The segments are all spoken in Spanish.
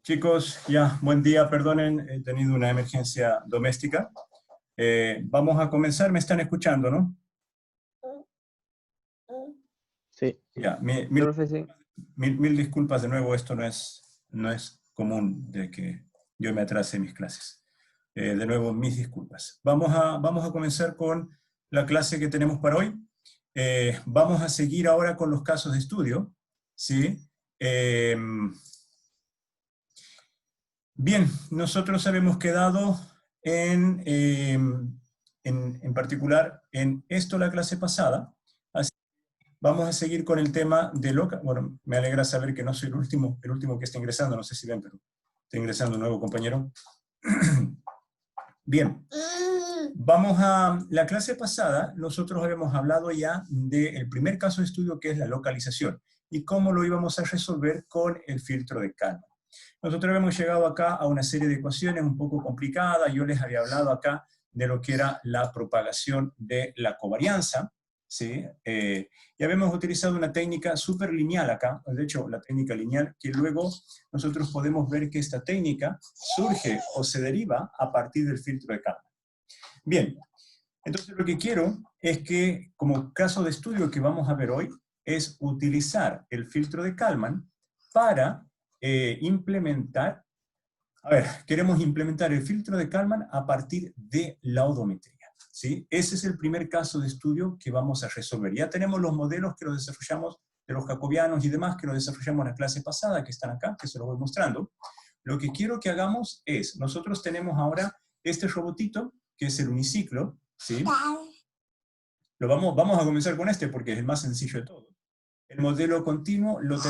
Chicos, ya, buen día, perdonen, he tenido una emergencia doméstica. Vamos a comenzar, ¿me están escuchando, no? Sí, Ya, profe, sí. mil disculpas de nuevo, esto no es común de que yo me atrase en mis clases. De nuevo, mis disculpas. Vamos a comenzar con la clase que tenemos para hoy. Vamos a seguir ahora con los casos de estudio, ¿sí? Bien, nosotros habíamos quedado en particular en esto la clase pasada. Así que vamos a seguir con el tema de Bueno, me alegra saber que no soy el último que está ingresando, no sé si ven, pero está ingresando un nuevo compañero. Bien, vamos a la clase pasada, nosotros habíamos hablado ya del primer caso de estudio, que es la localización, y cómo lo íbamos a resolver con el filtro de Kalman. Nosotros hemos llegado acá a una serie de ecuaciones un poco complicadas. Yo les había hablado acá de lo que era la propagación de la covarianza, ¿sí? Y habíamos utilizado una técnica súper lineal acá, de hecho la técnica lineal, que luego nosotros podemos ver que esta técnica surge o se deriva a partir del filtro de Kalman. Bien, entonces lo que quiero es que, como caso de estudio que vamos a ver hoy, es utilizar el filtro de Kalman para implementar, queremos implementar el filtro de Kalman a partir de la odometría, ¿sí? Ese es el primer caso de estudio que vamos a resolver. Ya tenemos los modelos que los desarrollamos de los jacobianos y demás, que los desarrollamos en la clase pasada, que están acá, que se los voy mostrando. Lo que quiero que hagamos es, nosotros tenemos ahora este robotito, que es el uniciclo, ¿sí? Vamos a comenzar con este porque es el más sencillo de todo. El modelo continuo lo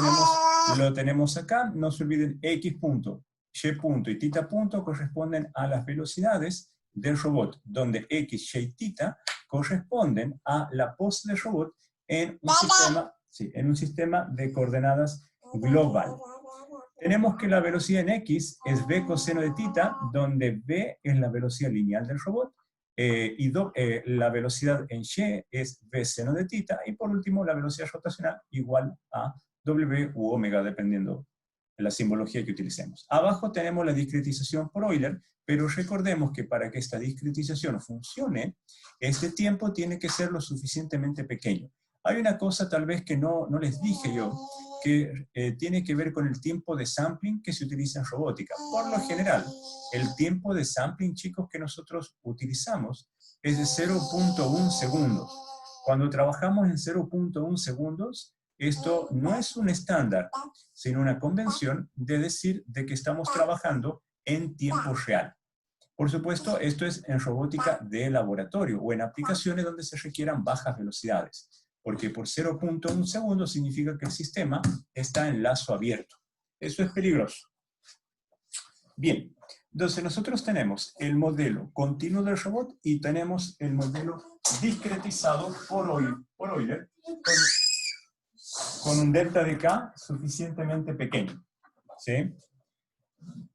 tenemos acá. No se olviden, X punto, Y punto y θ punto corresponden a las velocidades del robot, donde X, Y, θ corresponden a la pose del robot en un sistema de coordenadas global. Tenemos que la velocidad en X es v coseno de θ, donde v es la velocidad lineal del robot, la velocidad en Y es v seno de θ, y por último la velocidad rotacional igual a W u omega, dependiendo de la simbología que utilicemos. Abajo tenemos la discretización por Euler, pero recordemos que para que esta discretización funcione, este tiempo tiene que ser lo suficientemente pequeño. Hay una cosa tal vez que no les dije yo, que tiene que ver con el tiempo de sampling que se utiliza en robótica. Por lo general, el tiempo de sampling, chicos, que nosotros utilizamos es de 0.1 segundos. Cuando trabajamos en 0.1 segundos, esto no es un estándar, sino una convención de decir de que estamos trabajando en tiempo real. Por supuesto, esto es en robótica de laboratorio o en aplicaciones donde se requieran bajas velocidades, porque por 0.1 segundos significa que el sistema está en lazo abierto. Eso es peligroso. Bien, entonces nosotros tenemos el modelo continuo del robot y tenemos el modelo discretizado por Euler con un delta de K suficientemente pequeño, ¿sí?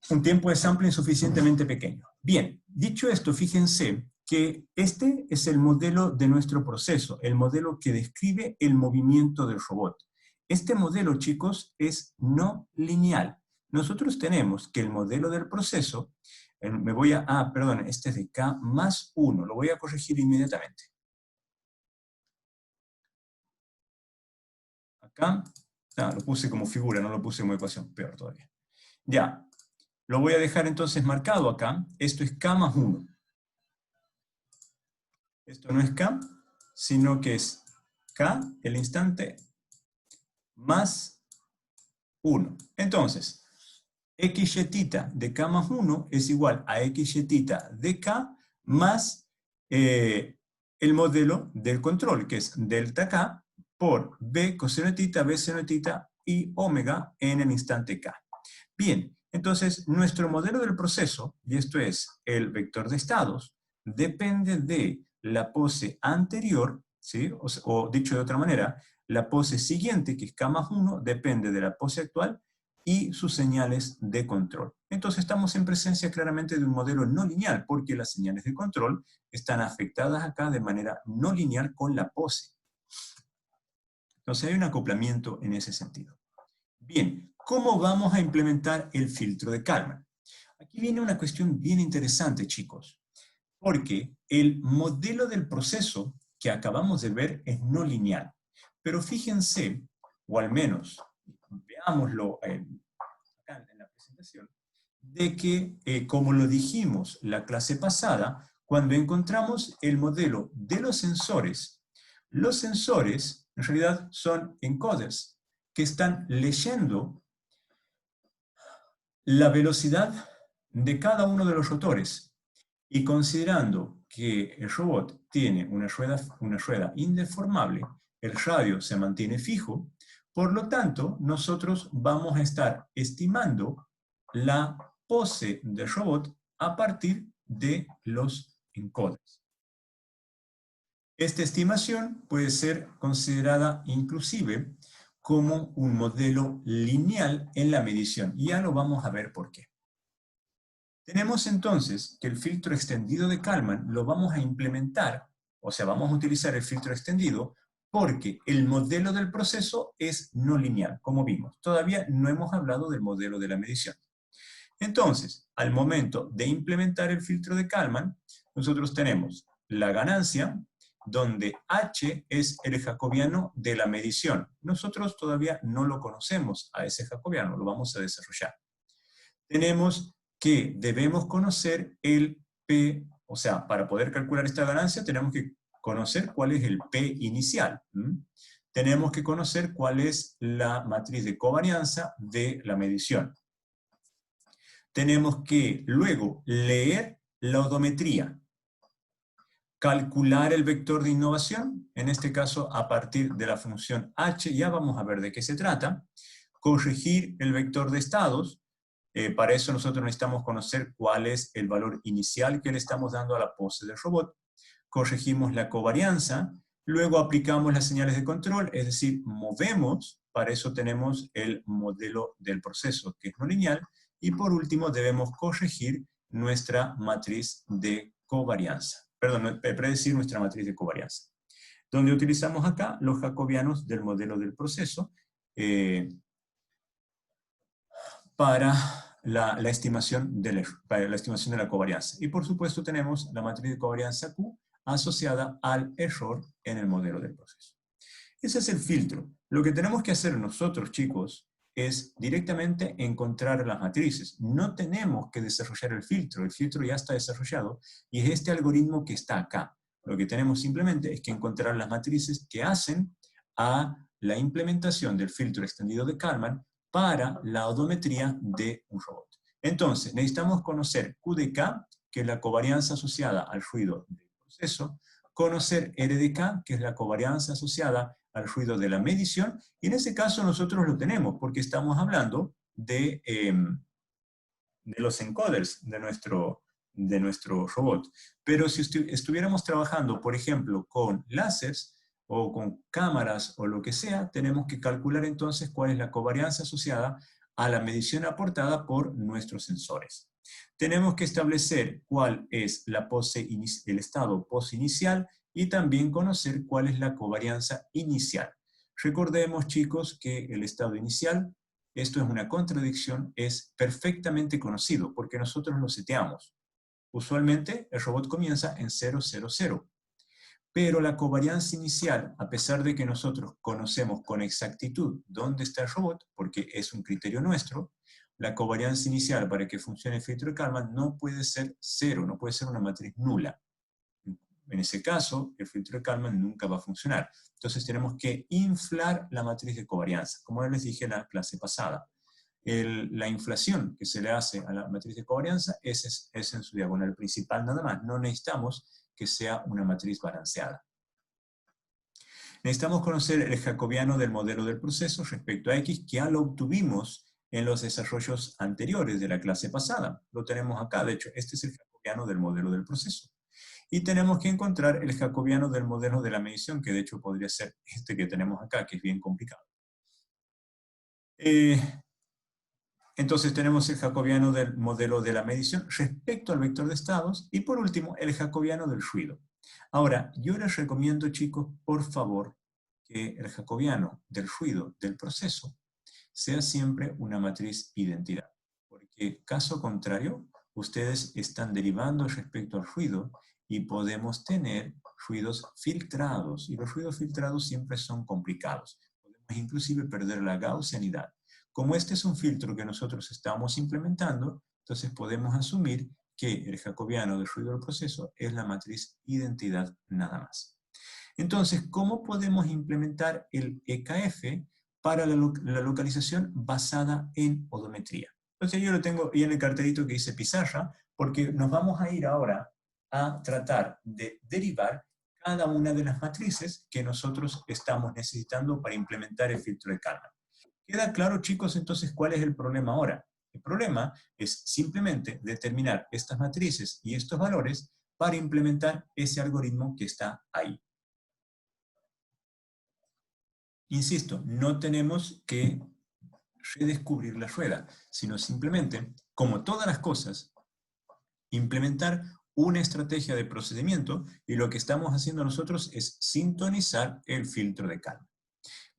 Un tiempo de sampling suficientemente pequeño. Bien, dicho esto, fíjense que este es el modelo de nuestro proceso, el modelo que describe el movimiento del robot. Este modelo, chicos, es no lineal. Nosotros tenemos que el modelo del proceso, este es de K más 1, lo voy a corregir inmediatamente. Acá, lo puse como figura, no lo puse como ecuación, peor todavía. Ya, lo voy a dejar entonces marcado acá, esto es K más 1. Esto no es K, sino que es K, el instante, más 1. Entonces, XY de K más 1 es igual a XY de K más el modelo del control, que es delta K por B coseno de θ, B seno de θ y omega en el instante K. Bien, entonces nuestro modelo del proceso, y esto es el vector de estados, depende de la pose anterior, ¿sí? O dicho de otra manera, la pose siguiente, que es K más 1, depende de la pose actual y sus señales de control. Entonces estamos en presencia claramente de un modelo no lineal, porque las señales de control están afectadas acá de manera no lineal con la pose. Entonces hay un acoplamiento en ese sentido. Bien, ¿Cómo vamos a implementar el filtro de Kalman? Aquí viene una cuestión bien interesante, chicos, porque el modelo del proceso que acabamos de ver es no lineal. Pero fíjense, o al menos veámoslo acá en la presentación, de que, como lo dijimos la clase pasada, cuando encontramos el modelo de los sensores en realidad son encoders que están leyendo la velocidad de cada uno de los rotores y considerando que el robot tiene una rueda indeformable, el radio se mantiene fijo, por lo tanto, nosotros vamos a estar estimando la pose del robot a partir de los encoders. Esta estimación puede ser considerada inclusive como un modelo lineal en la medición, y ya lo vamos a ver por qué. Tenemos entonces que el filtro extendido de Kalman lo vamos a implementar, o sea, vamos a utilizar el filtro extendido porque el modelo del proceso es no lineal, como vimos. Todavía no hemos hablado del modelo de la medición. Entonces, al momento de implementar el filtro de Kalman, nosotros tenemos la ganancia, donde H es el jacobiano de la medición. Nosotros todavía no lo conocemos a ese jacobiano, lo vamos a desarrollar. Tenemos que debemos conocer el P, o sea, para poder calcular esta ganancia tenemos que conocer cuál es el P inicial. Tenemos que conocer cuál es la matriz de covarianza de la medición. Tenemos que luego leer la odometría, calcular el vector de innovación, en este caso a partir de la función h, ya vamos a ver de qué se trata, corregir el vector de estados, para eso nosotros necesitamos conocer cuál es el valor inicial que le estamos dando a la pose del robot, corregimos la covarianza, luego aplicamos las señales de control, es decir, movemos, para eso tenemos el modelo del proceso, que es no lineal, y por último debemos corregir nuestra matriz de covarianza. Perdón, predecir nuestra matriz de covarianza. Donde utilizamos acá los jacobianos del modelo del proceso para la estimación de la covarianza. Y por supuesto tenemos la matriz de covarianza Q asociada al error en el modelo del proceso. Ese es el filtro. Lo que tenemos que hacer nosotros, chicos, es directamente encontrar las matrices. No tenemos que desarrollar el filtro ya está desarrollado y es este algoritmo que está acá. Lo que tenemos simplemente es que encontrar las matrices que hacen a la implementación del filtro extendido de Kalman para la odometría de un robot. Entonces, necesitamos conocer Q de K, que es la covarianza asociada al ruido del proceso, conocer R de K, que es la covarianza asociada al ruido de la medición, y en ese caso nosotros lo tenemos, porque estamos hablando de los encoders de nuestro robot. Pero si estuviéramos trabajando, por ejemplo, con láseres, o con cámaras, o lo que sea, tenemos que calcular entonces cuál es la covarianza asociada a la medición aportada por nuestros sensores. Tenemos que establecer cuál es el estado pose inicial, y también conocer cuál es la covarianza inicial. Recordemos, chicos, que el estado inicial, esto es una contradicción, es perfectamente conocido, porque nosotros lo seteamos. Usualmente el robot comienza en 0, 0, 0. Pero la covarianza inicial, a pesar de que nosotros conocemos con exactitud dónde está el robot, porque es un criterio nuestro, la covarianza inicial para que funcione el filtro de Kalman no puede ser 0, no puede ser una matriz nula. En ese caso, el filtro de Kalman nunca va a funcionar. Entonces tenemos que inflar la matriz de covarianza, como les dije en la clase pasada. La inflación que se le hace a la matriz de covarianza es en su diagonal principal nada más. No necesitamos que sea una matriz balanceada. Necesitamos conocer el jacobiano del modelo del proceso respecto a X, que ya lo obtuvimos en los desarrollos anteriores de la clase pasada. Lo tenemos acá, de hecho, este es el jacobiano del modelo del proceso. Y tenemos que encontrar el jacobiano del modelo de la medición, que de hecho podría ser este que tenemos acá, que es bien complicado. Entonces tenemos el jacobiano del modelo de la medición respecto al vector de estados, y por último el jacobiano del ruido. Ahora, yo les recomiendo, chicos, por favor, que el jacobiano del ruido del proceso sea siempre una matriz identidad. Porque caso contrario, ustedes están derivando respecto al ruido y podemos tener ruidos filtrados. Y los ruidos filtrados siempre son complicados. Podemos inclusive perder la gaussianidad. Como este es un filtro que nosotros estamos implementando, entonces podemos asumir que el jacobiano del ruido del proceso es la matriz identidad nada más. Entonces, ¿cómo podemos implementar el EKF para la localización basada en odometría? Entonces yo lo tengo ahí en el cartelito que dice pizarra, porque nos vamos a ir ahora a tratar de derivar cada una de las matrices que nosotros estamos necesitando para implementar el filtro de Kalman. ¿Queda claro, chicos, entonces cuál es el problema ahora? El problema es simplemente determinar estas matrices y estos valores para implementar ese algoritmo que está ahí. Insisto, no tenemos que redescubrir la rueda, sino simplemente, como todas las cosas, implementar una estrategia de procedimiento y lo que estamos haciendo nosotros es sintonizar el filtro de Kalman.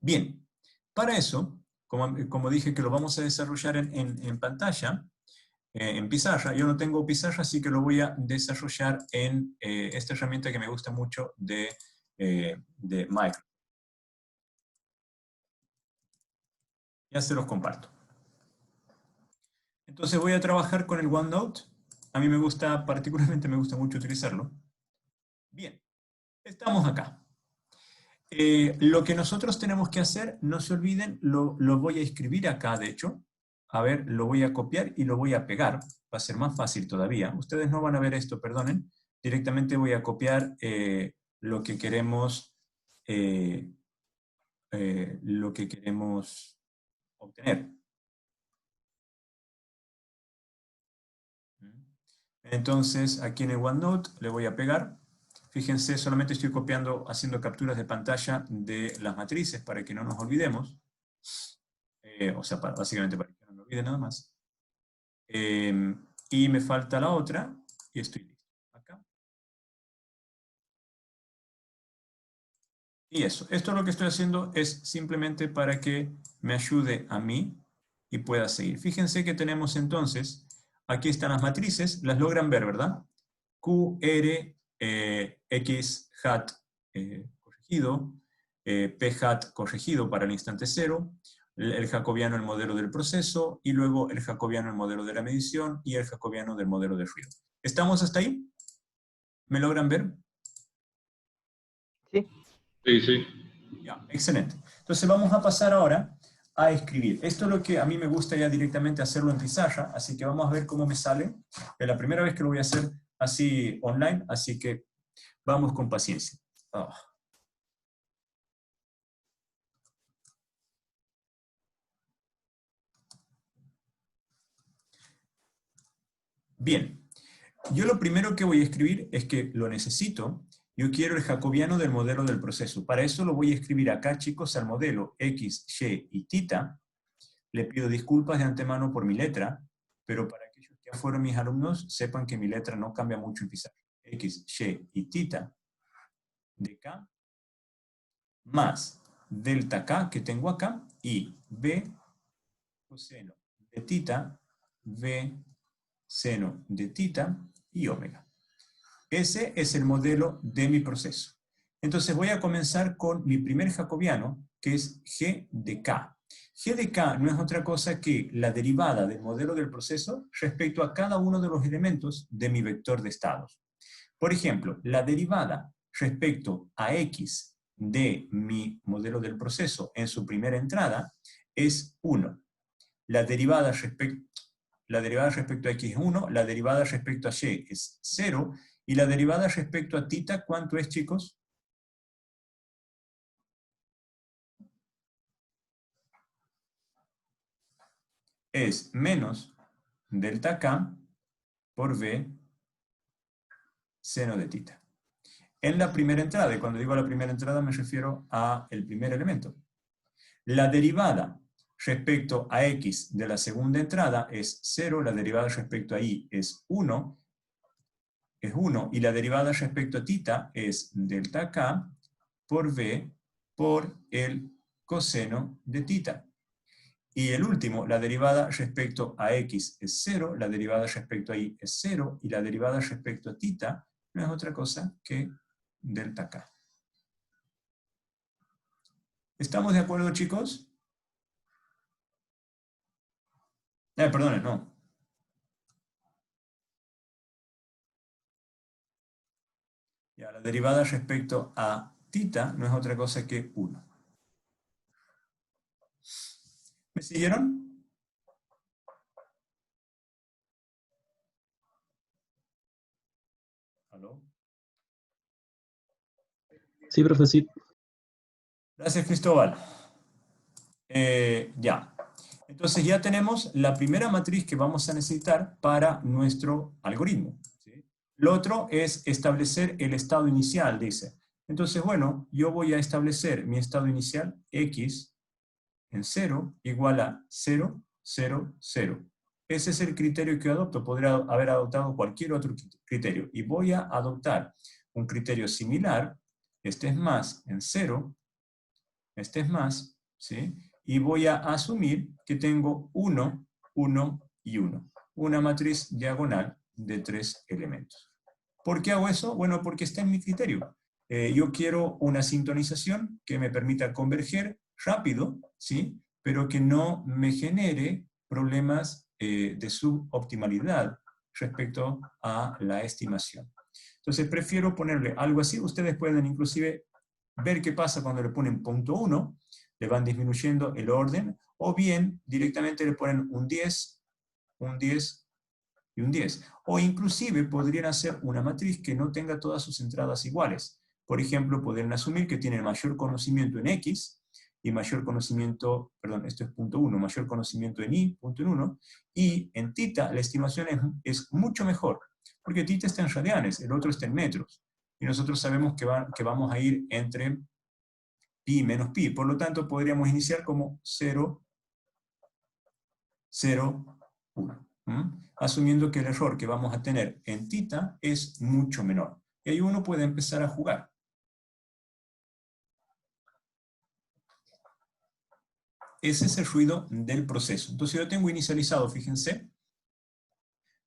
Bien, para eso, como dije que lo vamos a desarrollar en pantalla, en pizarra, yo no tengo pizarra, así que lo voy a desarrollar en esta herramienta que me gusta mucho de Microsoft. Ya se los comparto. Entonces voy a trabajar con el OneNote. A mí particularmente me gusta mucho utilizarlo. Bien, estamos acá. Lo que nosotros tenemos que hacer, no se olviden, lo voy a escribir acá, de hecho. A ver, lo voy a copiar y lo voy a pegar. Va a ser más fácil todavía. Ustedes no van a ver esto, perdonen. Directamente voy a copiar lo que queremos obtener. Entonces, aquí en el OneNote le voy a pegar. Fíjense, solamente estoy copiando, haciendo capturas de pantalla de las matrices para que no nos olvidemos. O sea, básicamente para que no me olvide nada más. Y me falta la otra, y estoy listo. Acá. Y eso. Esto lo que estoy haciendo es simplemente para que me ayude a mí y pueda seguir. Fíjense que tenemos entonces, aquí están las matrices, las logran ver, ¿verdad? Q, R, X hat corregido, P hat corregido para el instante cero, el jacobiano el modelo del proceso, y luego el jacobiano el modelo de la medición, y el jacobiano del modelo de ruido. ¿Estamos hasta ahí? ¿Me logran ver? Sí. Sí, sí. Ya, excelente. Entonces vamos a pasar ahora a escribir. Esto es lo que a mí me gusta ya directamente hacerlo en pizarra, así que vamos a ver cómo me sale. Es la primera vez que lo voy a hacer así online, así que vamos con paciencia. Oh. Bien, yo lo primero que voy a escribir es que lo necesito. Yo quiero el jacobiano del modelo del proceso. Para eso lo voy a escribir acá, chicos, al modelo X, Y y θ. Le pido disculpas de antemano por mi letra, pero para aquellos que ya fueron mis alumnos, sepan que mi letra no cambia mucho en pizarra. X, Y y θ de K más delta K que tengo acá y B coseno de θ, V seno de θ y omega. Ese es el modelo de mi proceso. Entonces voy a comenzar con mi primer jacobiano, que es G de K. G de K no es otra cosa que la derivada del modelo del proceso respecto a cada uno de los elementos de mi vector de estados. Por ejemplo, la derivada respecto a X de mi modelo del proceso en su primera entrada es 1. La derivada respecto a X es 1, la derivada respecto a Y es 0, y la derivada respecto a θ, ¿cuánto es, chicos? Es menos delta K por V seno de θ. En la primera entrada, y cuando digo la primera entrada me refiero al primer elemento. La derivada respecto a X de la segunda entrada es 0, la derivada respecto a Y es 1, y la derivada respecto a θ es delta K por V por el coseno de θ. Y el último, la derivada respecto a x es 0, la derivada respecto a y es 0, y la derivada respecto a θ no es otra cosa que delta k. ¿Estamos de acuerdo, chicos? Perdón, no. Ya, la derivada respecto a θ no es otra cosa que 1. ¿Me siguieron? ¿Aló? Sí, profe, sí. Gracias, Cristóbal. Ya. Entonces ya tenemos la primera matriz que vamos a necesitar para nuestro algoritmo. ¿Sí? Lo otro es establecer el estado inicial, dice. Entonces, bueno, yo voy a establecer mi estado inicial, x en 0 igual a 0, 0, 0. Ese es el criterio que adopto. Podría haber adoptado cualquier otro criterio. Y voy a adoptar un criterio similar. Este es más en 0. Este es más, ¿sí? Y voy a asumir que tengo 1, 1 y 1. Una matriz diagonal de 3 elementos. ¿Por qué hago eso? Bueno, porque está en mi criterio. Yo quiero una sintonización que me permita converger rápido, ¿sí? Pero que no me genere problemas de suboptimalidad respecto a la estimación. Entonces prefiero ponerle algo así. Ustedes pueden inclusive ver qué pasa cuando le ponen punto 1, le van disminuyendo el orden, o bien directamente le ponen un 10 y un 10. O inclusive podrían hacer una matriz que no tenga todas sus entradas iguales. Por ejemplo, podrían asumir que tienen mayor conocimiento en X, y mayor conocimiento, perdón, esto es punto 1, mayor conocimiento en Y, punto en 1, y en θ la estimación es mucho mejor, porque θ está en radianes, el otro está en metros. Y nosotros sabemos que vamos a ir entre pi menos pi. Por lo tanto, podríamos iniciar como 0, 0, 1. Asumiendo que el error que vamos a tener en θ es mucho menor. Y ahí uno puede empezar a jugar. Ese es el ruido del proceso. Entonces yo tengo inicializado, fíjense,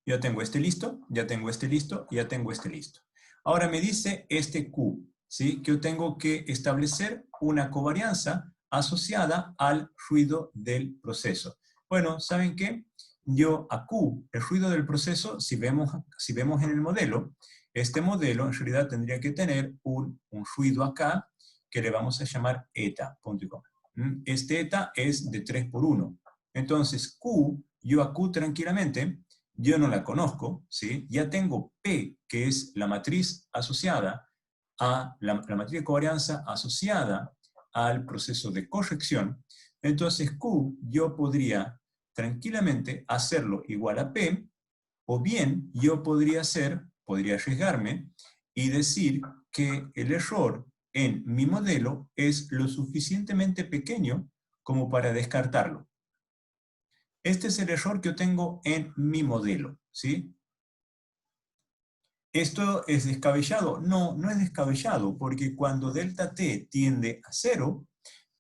ya tengo este listo, ya tengo este listo, ya tengo este listo. Ahora me dice este Q, ¿sí? Que yo tengo que establecer una covarianza asociada al ruido del proceso. Bueno, ¿saben qué? Yo a Q, el ruido del proceso, si vemos en el modelo, este modelo en realidad tendría que tener un ruido acá que le vamos a llamar eta, punto y coma. Este eta es de 3 por 1. Entonces Q, yo a Q tranquilamente, yo no la conozco, ¿sí? Ya tengo P, que es la matriz asociada a la matriz de covarianza asociada al proceso de corrección. Entonces Q yo podría tranquilamente hacerlo igual a P, o bien yo podría arriesgarme y decir que el error en mi modelo es lo suficientemente pequeño como para descartarlo. Este es el error que yo tengo en mi modelo, ¿sí? ¿Esto es descabellado? No, no es descabellado, porque cuando delta t tiende a 0,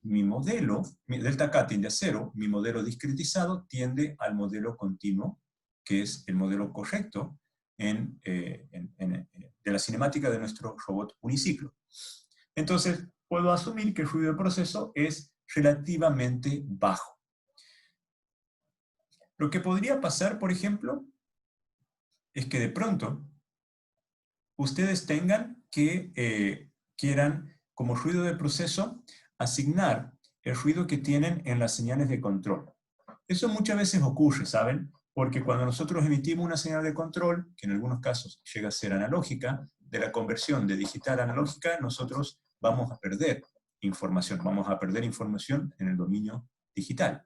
delta k tiende a 0, mi modelo discretizado tiende al modelo continuo, que es el modelo correcto de la cinemática de nuestro robot uniciclo. Entonces, puedo asumir que el ruido del proceso es relativamente bajo. Lo que podría pasar, por ejemplo, es que de pronto ustedes tengan que quieran, como ruido de proceso, asignar el ruido que tienen en las señales de control. Eso muchas veces ocurre, ¿saben? Porque cuando nosotros emitimos una señal de control, que en algunos casos llega a ser analógica, de la conversión de digital a analógica, nosotros vamos a perder información en el dominio digital.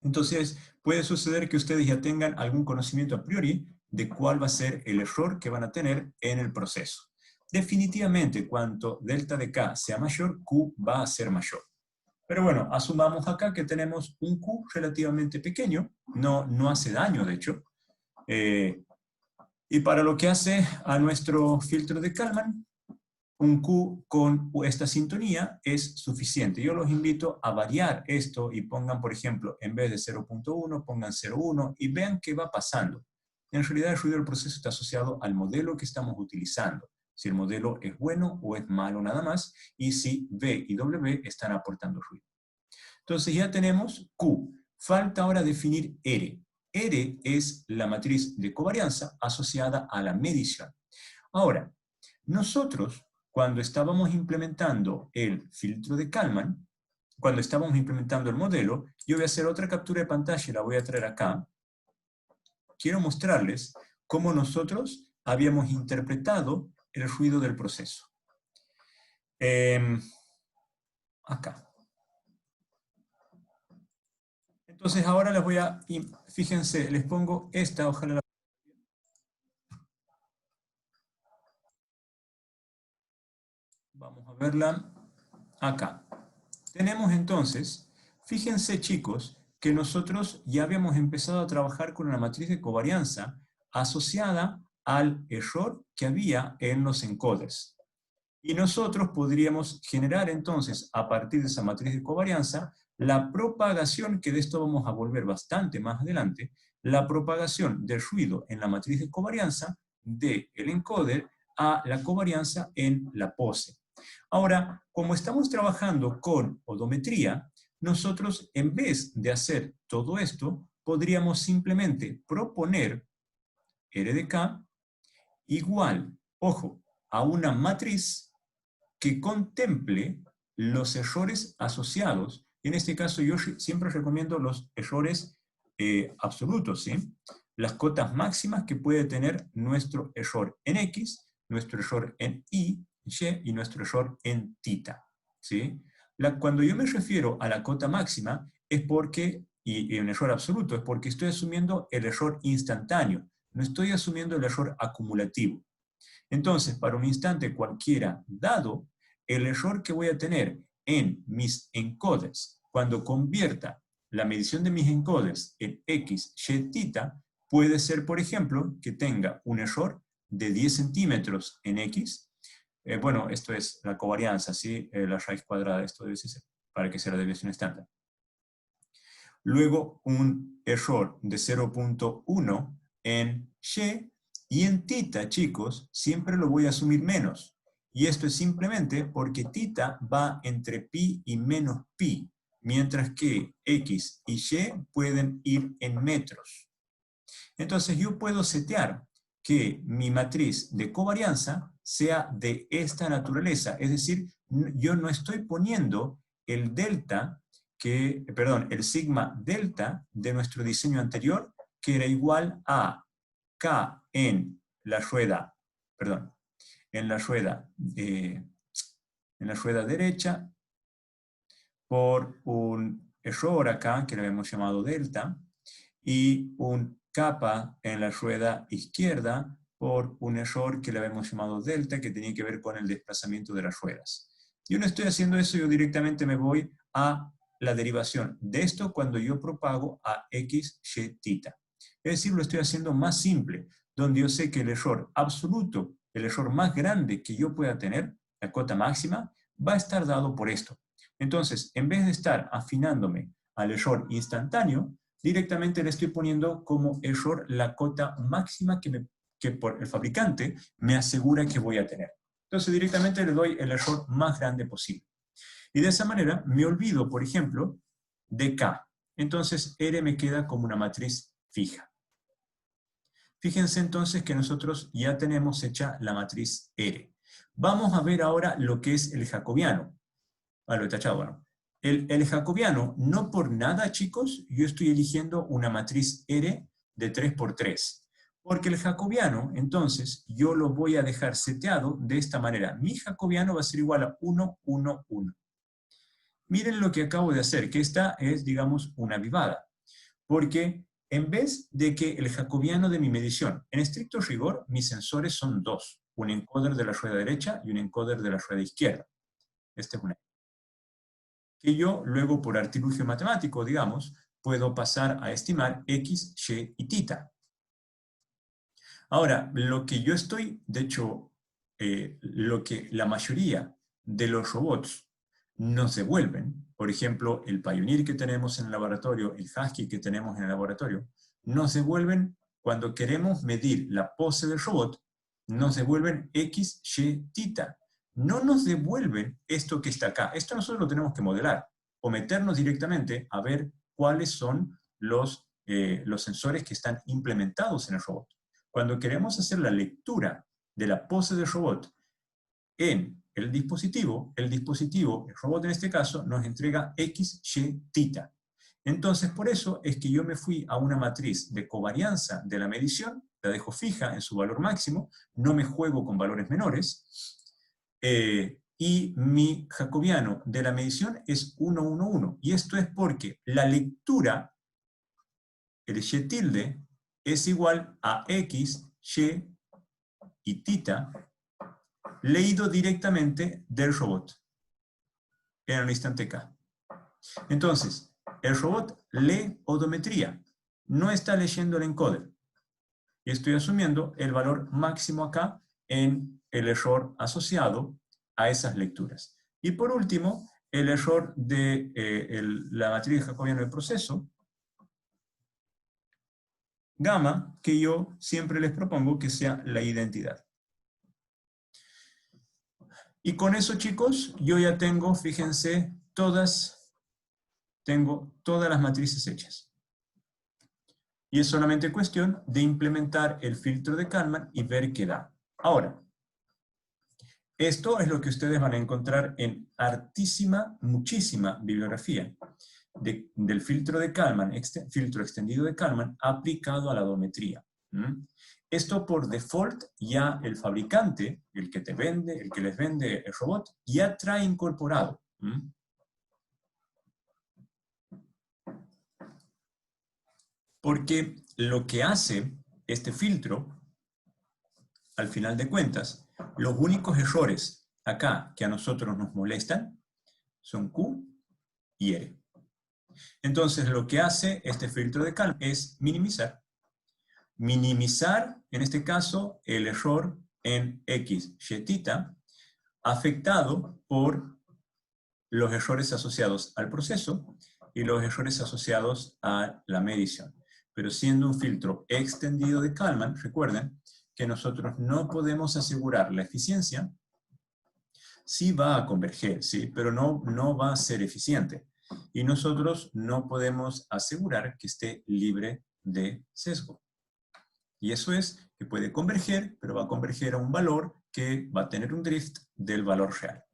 Entonces, puede suceder que ustedes ya tengan algún conocimiento a priori de cuál va a ser el error que van a tener en el proceso. Definitivamente, cuanto delta de K sea mayor, Q va a ser mayor. Pero bueno, asumamos acá que tenemos un Q relativamente pequeño, no hace daño de hecho, y para lo que hace a nuestro filtro de Kalman, un Q con esta sintonía es suficiente. Yo los invito a variar esto y pongan, por ejemplo, en vez de 0.1, pongan 0.1 y vean qué va pasando. En realidad el ruido del proceso está asociado al modelo que estamos utilizando. Si el modelo es bueno o es malo nada más, y si V y W están aportando ruido. Entonces ya tenemos Q. Falta ahora definir R. R es la matriz de covarianza asociada a la medición. Ahora, nosotros, cuando estábamos implementando el filtro de Kalman, cuando estábamos implementando el modelo, yo voy a hacer otra captura de pantalla y la voy a traer acá. Quiero mostrarles cómo nosotros habíamos interpretado el ruido del proceso. Acá. Entonces ahora les voy a, fíjense, les pongo esta, ojalá la... Vamos a verla acá. Tenemos entonces, fíjense chicos, que nosotros ya habíamos empezado a trabajar con una matriz de covarianza asociada al error que había en los encoders. Y nosotros podríamos generar entonces, a partir de esa matriz de covarianza, la propagación, que de esto vamos a volver bastante más adelante, la propagación del ruido en la matriz de covarianza del encoder a la covarianza en la pose. Ahora, como estamos trabajando con odometría, nosotros en vez de hacer todo esto, podríamos simplemente proponer R de K igual, ojo, a una matriz que contemple los errores asociados. En este caso yo siempre recomiendo los errores absolutos, ¿sí? Las cotas máximas que puede tener nuestro error en X, nuestro error en Y y nuestro error en θ, ¿sí? Cuando yo me refiero a la cota máxima es porque, y un error absoluto, es porque estoy asumiendo el error instantáneo, no estoy asumiendo el error acumulativo. Entonces, para un instante cualquiera dado, el error que voy a tener en mis encoders, cuando convierta la medición de mis encoders en X, Y, θ, puede ser, por ejemplo, que tenga un error de 10 centímetros en X. Bueno, esto es la covarianza, ¿sí? La raíz cuadrada, esto debe ser para que sea la desviación estándar. Luego, un error de 0.1 en Y en θ, chicos, siempre lo voy a asumir menos. Y esto es simplemente porque θ va entre pi y menos pi, mientras que X y Y pueden ir en metros. Entonces yo puedo setear que mi matriz de covarianza sea de esta naturaleza, es decir, yo no estoy poniendo el delta, el sigma delta de nuestro diseño anterior, que era igual a K en la rueda, en la rueda derecha, por un error acá, que lo hemos llamado delta, y un kappa en la rueda izquierda, por un error que le habíamos llamado delta, que tenía que ver con el desplazamiento de las ruedas. Yo no estoy haciendo eso, yo directamente me voy a la derivación de esto cuando yo propago a X, Y, θ. Es decir, lo estoy haciendo más simple, donde yo sé que el error absoluto, el error más grande que yo pueda tener, la cota máxima, va a estar dado por esto. Entonces, en vez de estar afinándome al error instantáneo, directamente le estoy poniendo como error la cota máxima que por el fabricante me asegura que voy a tener. Entonces, directamente le doy el error más grande posible. Y de esa manera me olvido, por ejemplo, de K. Entonces, R me queda como una matriz fija. Fíjense entonces que nosotros ya tenemos hecha la matriz R. Vamos a ver ahora lo que es el jacobiano. Lo he tachado, bueno. El jacobiano, no por nada, chicos, yo estoy eligiendo una matriz R de 3 por 3. Porque el jacobiano, entonces, yo lo voy a dejar seteado de esta manera. Mi jacobiano va a ser igual a 1, 1, 1. Miren lo que acabo de hacer, que esta es, digamos, una vivada. Porque en vez de que el jacobiano de mi medición, en estricto rigor, mis sensores son dos. Un encoder de la rueda derecha y un encoder de la rueda izquierda. Este es una. Que yo luego, por artilugio matemático, digamos, puedo pasar a estimar X, Y y θ. Ahora, lo que yo estoy, de hecho, lo que la mayoría de los robots nos devuelven, por ejemplo, el Pioneer que tenemos en el laboratorio, el Husky que tenemos en el laboratorio, nos devuelven, cuando queremos medir la pose del robot, nos devuelven X, Y, θ. No nos devuelven esto que está acá. Esto nosotros lo tenemos que modelar, o meternos directamente a ver cuáles son los sensores que están implementados en el robot. Cuando queremos hacer la lectura de la pose del robot en el robot en este caso, nos entrega X, Y, θ. Entonces, por eso es que yo me fui a una matriz de covarianza de la medición, la dejo fija en su valor máximo, no me juego con valores menores, y mi jacobiano de la medición es 1, 1, 1. Y esto es porque la lectura, el Y tilde, es igual a X, Y y θ, leído directamente del robot en el instante K. Entonces, el robot lee odometría, no está leyendo el encoder. Y estoy asumiendo el valor máximo acá en el error asociado a esas lecturas. Y por último, el error de la matriz de jacobiano del proceso, gamma, que yo siempre les propongo que sea la identidad. Y con eso, chicos, yo ya tengo, fíjense, tengo todas las matrices hechas. Y es solamente cuestión de implementar el filtro de Kalman y ver qué da. Ahora, esto es lo que ustedes van a encontrar en hartísima, muchísima bibliografía del filtro de Kalman, filtro extendido de Kalman, aplicado a la odometría. Esto por default ya el fabricante, el que les vende el robot, ya trae incorporado. Porque lo que hace este filtro, al final de cuentas, los únicos errores acá que a nosotros nos molestan son Q y R. Entonces lo que hace este filtro de Kalman es minimizar. Minimizar, en este caso, el error en X, Y, θ, afectado por los errores asociados al proceso y los errores asociados a la medición. Pero siendo un filtro extendido de Kalman, recuerden que nosotros no podemos asegurar la eficiencia. Sí va a converger, sí, pero no va a ser eficiente. Y nosotros no podemos asegurar que esté libre de sesgo. Y eso es que puede converger, pero va a converger a un valor que va a tener un drift del valor real.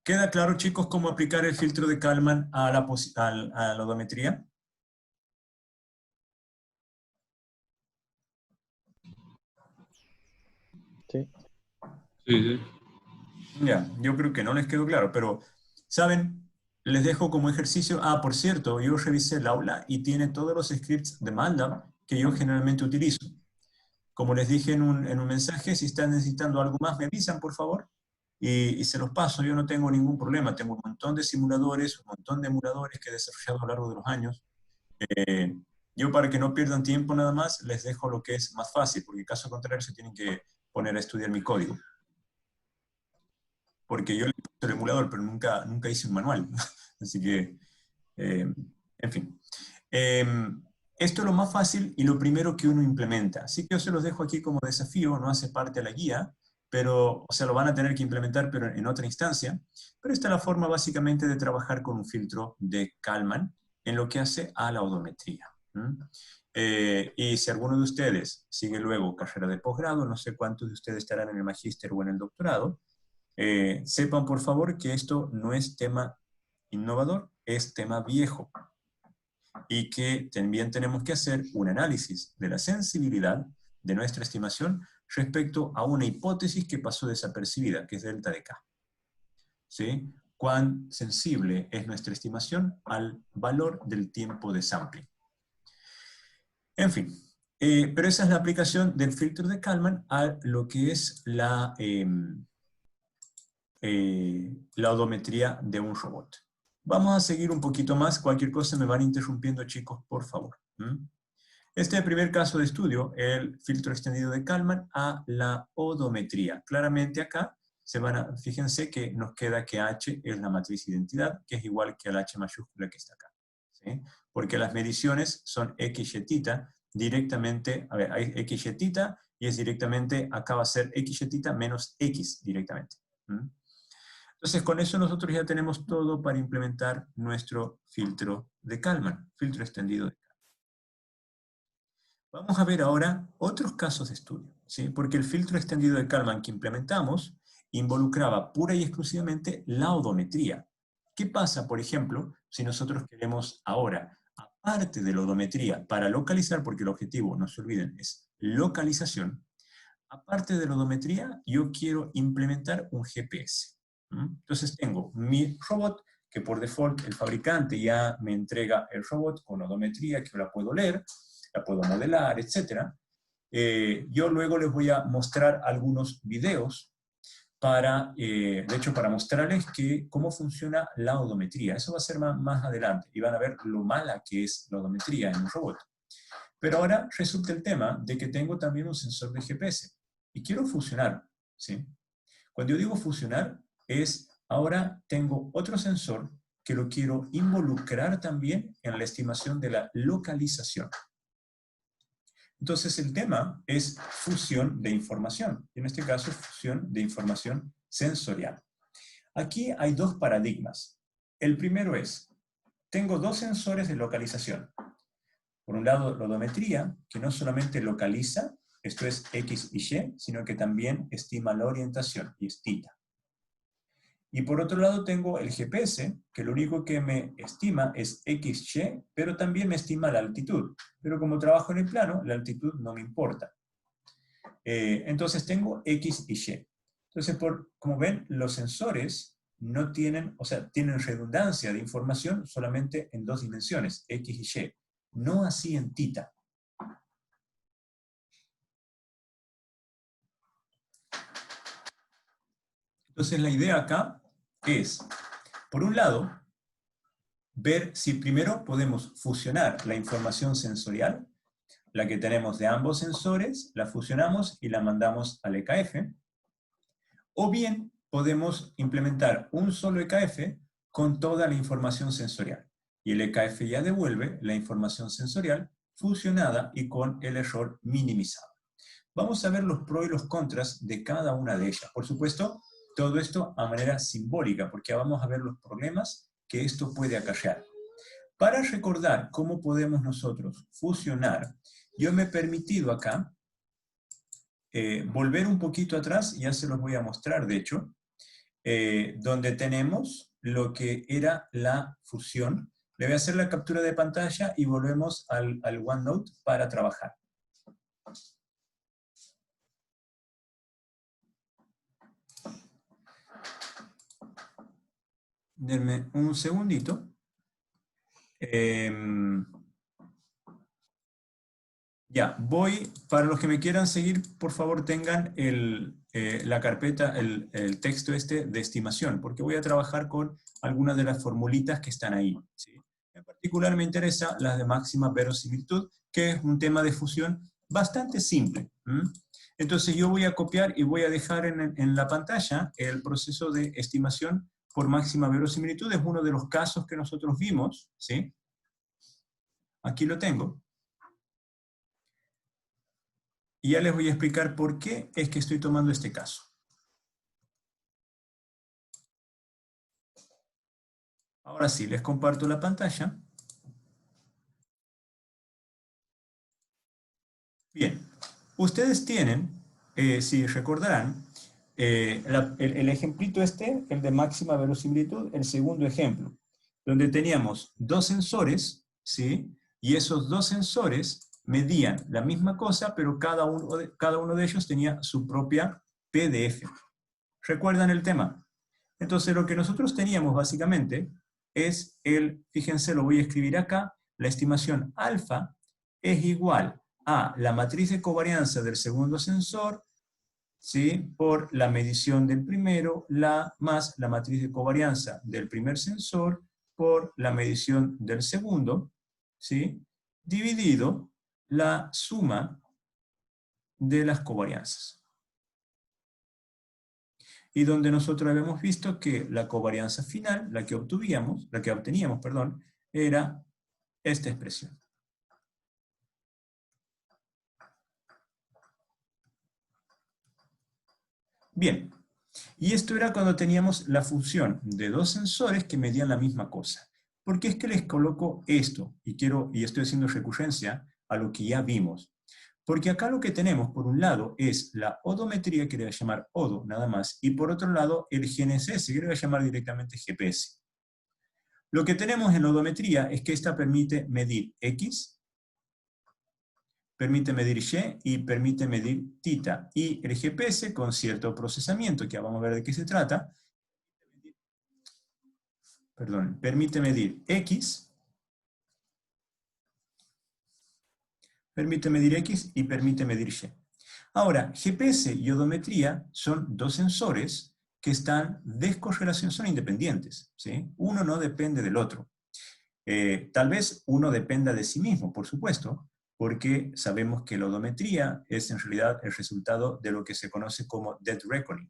¿Queda claro, chicos, cómo aplicar el filtro de Kalman a la odometría? Sí. Sí. Ya, yo creo que no les quedó claro, pero, ¿saben? Les dejo como ejercicio. Ah, por cierto, yo revisé el aula y tiene todos los scripts de MATLAB que yo generalmente utilizo. Como les dije en un mensaje, si están necesitando algo más, me avisan, por favor, y se los paso. Yo no tengo ningún problema. Tengo un montón de simuladores, un montón de emuladores que he desarrollado a lo largo de los años. Yo, para que no pierdan tiempo nada más, les dejo lo que es más fácil, porque en caso contrario se tienen que poner a estudiar mi código. Porque yo le puse el emulador, pero nunca hice un manual. Así que, en fin. Esto es lo más fácil y lo primero que uno implementa. Así que yo se los dejo aquí como desafío, no hace parte de la guía, pero, o sea, lo van a tener que implementar, pero en otra instancia. Pero esta es la forma básicamente de trabajar con un filtro de Kalman en lo que hace a la odometría. Y si alguno de ustedes sigue luego carrera de posgrado, no sé cuántos de ustedes estarán en el magíster o en el doctorado, sepan por favor que esto no es tema innovador, es tema viejo. Y que también tenemos que hacer un análisis de la sensibilidad de nuestra estimación respecto a una hipótesis que pasó desapercibida, que es delta de K. ¿Sí? Cuán sensible es nuestra estimación al valor del tiempo de sampling. En fin, pero esa es la aplicación del filtro de Kalman a lo que es la odometría de un robot. Vamos a seguir un poquito más. Cualquier cosa me van interrumpiendo, chicos, por favor. Este es el primer caso de estudio, el filtro extendido de Kalman a la odometría. Claramente acá, fíjense que nos queda que H es la matriz de identidad, que es igual que al H mayúscula que está acá, ¿sí? Porque las mediciones son X, Y, tita, directamente, a ver, hay X, Y, tita, y es directamente, acá va a ser X, Y, tita menos X directamente. Entonces, con eso nosotros ya tenemos todo para implementar nuestro filtro de Kalman, filtro extendido de Kalman. Vamos a ver ahora otros casos de estudio, ¿sí? Porque el filtro extendido de Kalman que implementamos involucraba pura y exclusivamente la odometría. ¿Qué pasa, por ejemplo, si nosotros queremos ahora, aparte de la odometría, para localizar, porque el objetivo, no se olviden, es localización, aparte de la odometría, yo quiero implementar un GPS. Entonces tengo mi robot, que por default el fabricante ya me entrega el robot con odometría, que la puedo leer, la puedo modelar, etc. Yo luego les voy a mostrar algunos videos de hecho, para mostrarles cómo funciona la odometría. Eso va a ser más adelante, y van a ver lo mala que es la odometría en un robot. Pero ahora resulta el tema de que tengo también un sensor de GPS, y quiero fusionar, ¿sí? Cuando yo digo fusionar, ahora tengo otro sensor que lo quiero involucrar también en la estimación de la localización. Entonces el tema es fusión de información, y en este caso fusión de información sensorial. Aquí hay dos paradigmas. El primero es, tengo dos sensores de localización. Por un lado, la odometría, que no solamente localiza, esto es X y Y, sino que también estima la orientación, y es tita. Y por otro lado tengo el GPS, que lo único que me estima es X, Y, pero también me estima la altitud. Pero como trabajo en el plano, la altitud no me importa. Entonces tengo X y Y. Entonces, como ven, los sensores no tienen, o sea, tienen redundancia de información solamente en dos dimensiones, X y Y. No así en tita. Entonces la idea acá es, por un lado, ver si primero podemos fusionar la información sensorial, la que tenemos de ambos sensores, la fusionamos y la mandamos al EKF, o bien podemos implementar un solo EKF con toda la información sensorial, y el EKF ya devuelve la información sensorial fusionada y con el error minimizado. Vamos a ver los pros y los contras de cada una de ellas. Por supuesto, todo esto a manera simbólica, porque vamos a ver los problemas que esto puede acarrear. Para recordar cómo podemos nosotros fusionar, yo me he permitido acá volver un poquito atrás, ya se los voy a mostrar de hecho, donde tenemos lo que era la fusión. Le voy a hacer la captura de pantalla y volvemos al OneNote para trabajar. Denme un segundito. Ya, para los que me quieran seguir, por favor tengan la carpeta, el texto de estimación, porque voy a trabajar con algunas de las formulitas que están ahí, ¿sí? En particular me interesa las de máxima verosimilitud, que es un tema de fusión bastante simple. Entonces yo voy a copiar y voy a dejar en la pantalla el proceso de estimación por máxima verosimilitud. Es uno de los casos que nosotros vimos, ¿sí? Aquí lo tengo. Y ya les voy a explicar por qué es que estoy tomando este caso. Ahora sí, les comparto la pantalla. Bien, ustedes tienen, si recordarán, el ejemplito el de máxima verosimilitud, el segundo ejemplo, donde teníamos dos sensores, ¿sí? Y esos dos sensores medían la misma cosa, pero cada uno de ellos tenía su propia PDF. ¿Recuerdan el tema? Entonces lo que nosotros teníamos básicamente es fíjense, lo voy a escribir acá, la estimación alfa es igual a la matriz de covarianza del segundo sensor, ¿sí? Por la medición del primero, más la matriz de covarianza del primer sensor por la medición del segundo, ¿sí? Dividido la suma de las covarianzas. Y donde nosotros habíamos visto que la covarianza final, la que obteníamos, perdón, era esta expresión. Bien, y esto era cuando teníamos la función de dos sensores que medían la misma cosa. ¿Por qué es que les coloco esto? Y estoy haciendo recurrencia a lo que ya vimos. Porque acá lo que tenemos, por un lado, es la odometría, que le voy a llamar odo, nada más, y por otro lado, el GNSS, que le voy a llamar directamente GPS. Lo que tenemos en la odometría es que esta permite medir X, permite medir Y y permite medir θ. Y el GPS, con cierto procesamiento, que ya vamos a ver de qué se trata, permite medir X, y permite medir Y. Ahora, GPS y odometría son dos sensores que están descorrelacionados, son independientes, ¿sí? Uno no depende del otro. Tal vez uno dependa de sí mismo, por supuesto, porque sabemos que la odometría es en realidad el resultado de lo que se conoce como dead reckoning.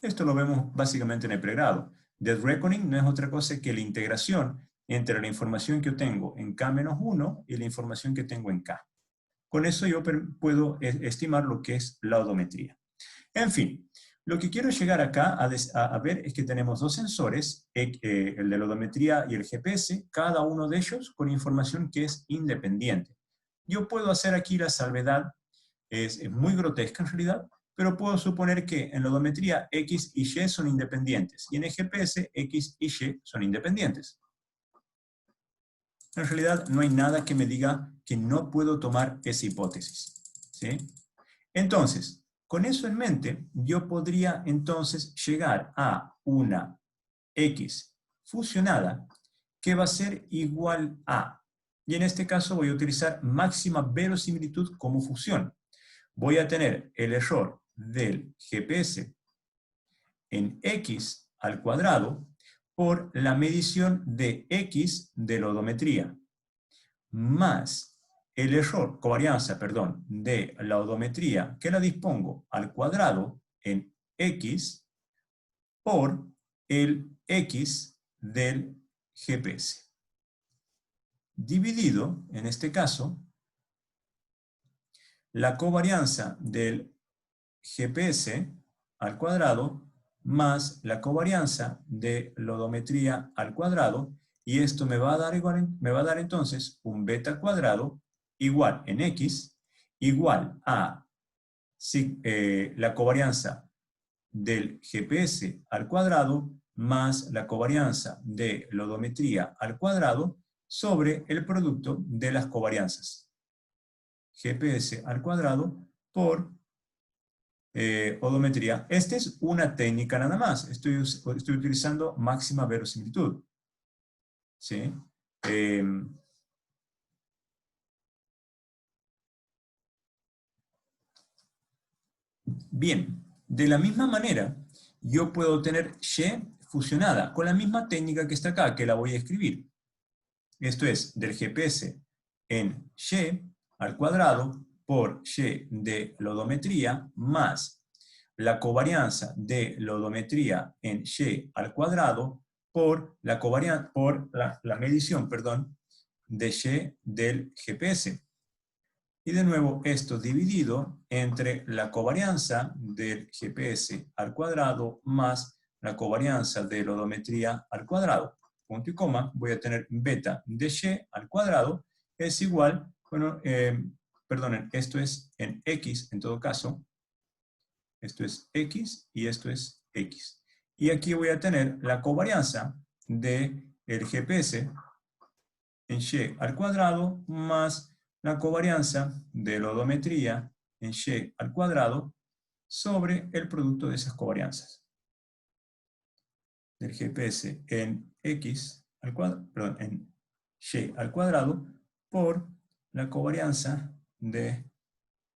Esto lo vemos básicamente en el pregrado. Dead reckoning no es otra cosa que la integración entre la información que yo tengo en K-1 y la información que tengo en K. Con eso yo puedo estimar lo que es la odometría. En fin, lo que quiero llegar acá a ver es que tenemos dos sensores, el de la odometría y el GPS, cada uno de ellos con información que es independiente. Yo puedo hacer aquí la salvedad, es muy grotesca en realidad, pero puedo suponer que en la odometría X y Y son independientes, y en el GPS X y Y son independientes. En realidad no hay nada que me diga que no puedo tomar esa hipótesis, ¿sí? Entonces, con eso en mente, yo podría entonces llegar a una X fusionada que va a ser igual a, y en este caso voy a utilizar máxima verosimilitud como fusión. Voy a tener el error del GPS en X al cuadrado por la medición de X de la odometría, más el error, covarianza, perdón, de la odometría, que la dispongo al cuadrado en X por el X del GPS. Dividido, en este caso, la covarianza del GPS al cuadrado más la covarianza de la odometría al cuadrado, y esto me va a dar entonces un beta cuadrado igual en X, igual a la covarianza del GPS al cuadrado más la covarianza de la odometría al cuadrado sobre el producto de las covarianzas. GPS al cuadrado por odometría. Esta es una técnica nada más. Estoy utilizando máxima verosimilitud. ¿Sí? Bien, de la misma manera, yo puedo tener Y fusionada con la misma técnica que está acá, que la voy a escribir. Esto es del GPS en Y al cuadrado por Y de la odometría más la covarianza de la odometría en Y al cuadrado por la medición, perdón, de Y del GPS. Y de nuevo esto dividido entre la covarianza del GPS al cuadrado más la covarianza de la odometría al cuadrado. Punto y coma, voy a tener beta de Y al cuadrado es igual, bueno, perdonen, esto es en X en todo caso. Esto es X y esto es X. Y aquí voy a tener la covarianza del GPS en Y al cuadrado más la covarianza de la odometría en Y al cuadrado sobre el producto de esas covarianzas. Del GPS en X al cuadrado, perdón, en Y al cuadrado por la covarianza de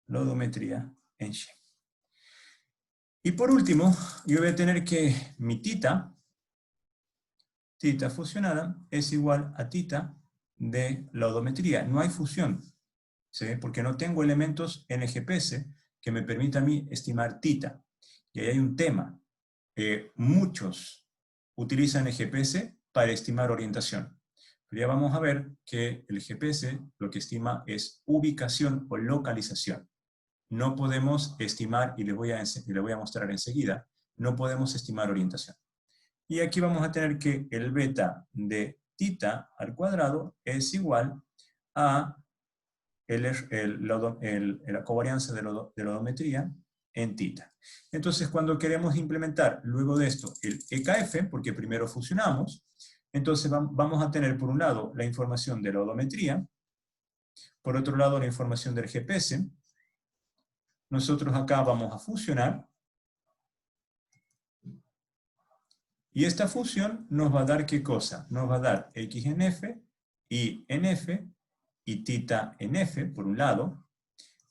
la odometría en Y. Y por último, yo voy a tener que mi θ tita fusionada es igual a tita de la odometría. No hay fusión, ¿sí? Porque no tengo elementos en el GPS que me permitan a mí estimar tita. Y ahí hay un tema. Muchos utilizan el GPS para estimar orientación. Pero ya vamos a ver que el GPS lo que estima es ubicación o localización. No podemos estimar, y les voy a mostrar enseguida, no podemos estimar orientación. Y aquí vamos a tener que el beta de tita al cuadrado es igual a la covarianza de la odometría en tita. Entonces, cuando queremos implementar luego de esto el EKF, porque primero fusionamos, entonces vamos a tener por un lado la información de la odometría, por otro lado la información del GPS. Nosotros acá vamos a fusionar, y esta fusión nos va a dar ¿qué cosa? Nos va a dar X en F, Y en F, y tita en F, por un lado,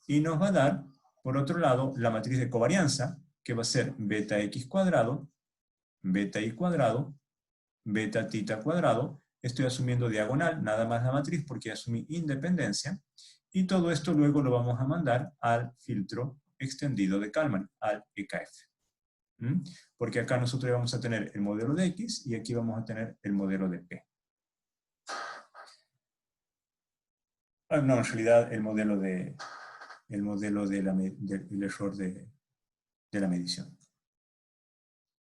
y nos va a dar, por otro lado, la matriz de covarianza, que va a ser beta X cuadrado, beta Y cuadrado, beta tita cuadrado. Estoy asumiendo diagonal, nada más la matriz, porque asumí independencia, y todo esto luego lo vamos a mandar al filtro extendido de Kalman, al EKF. Porque acá nosotros vamos a tener el modelo de X y aquí vamos a tener el modelo de P. No, en realidad el modelo del error de la medición.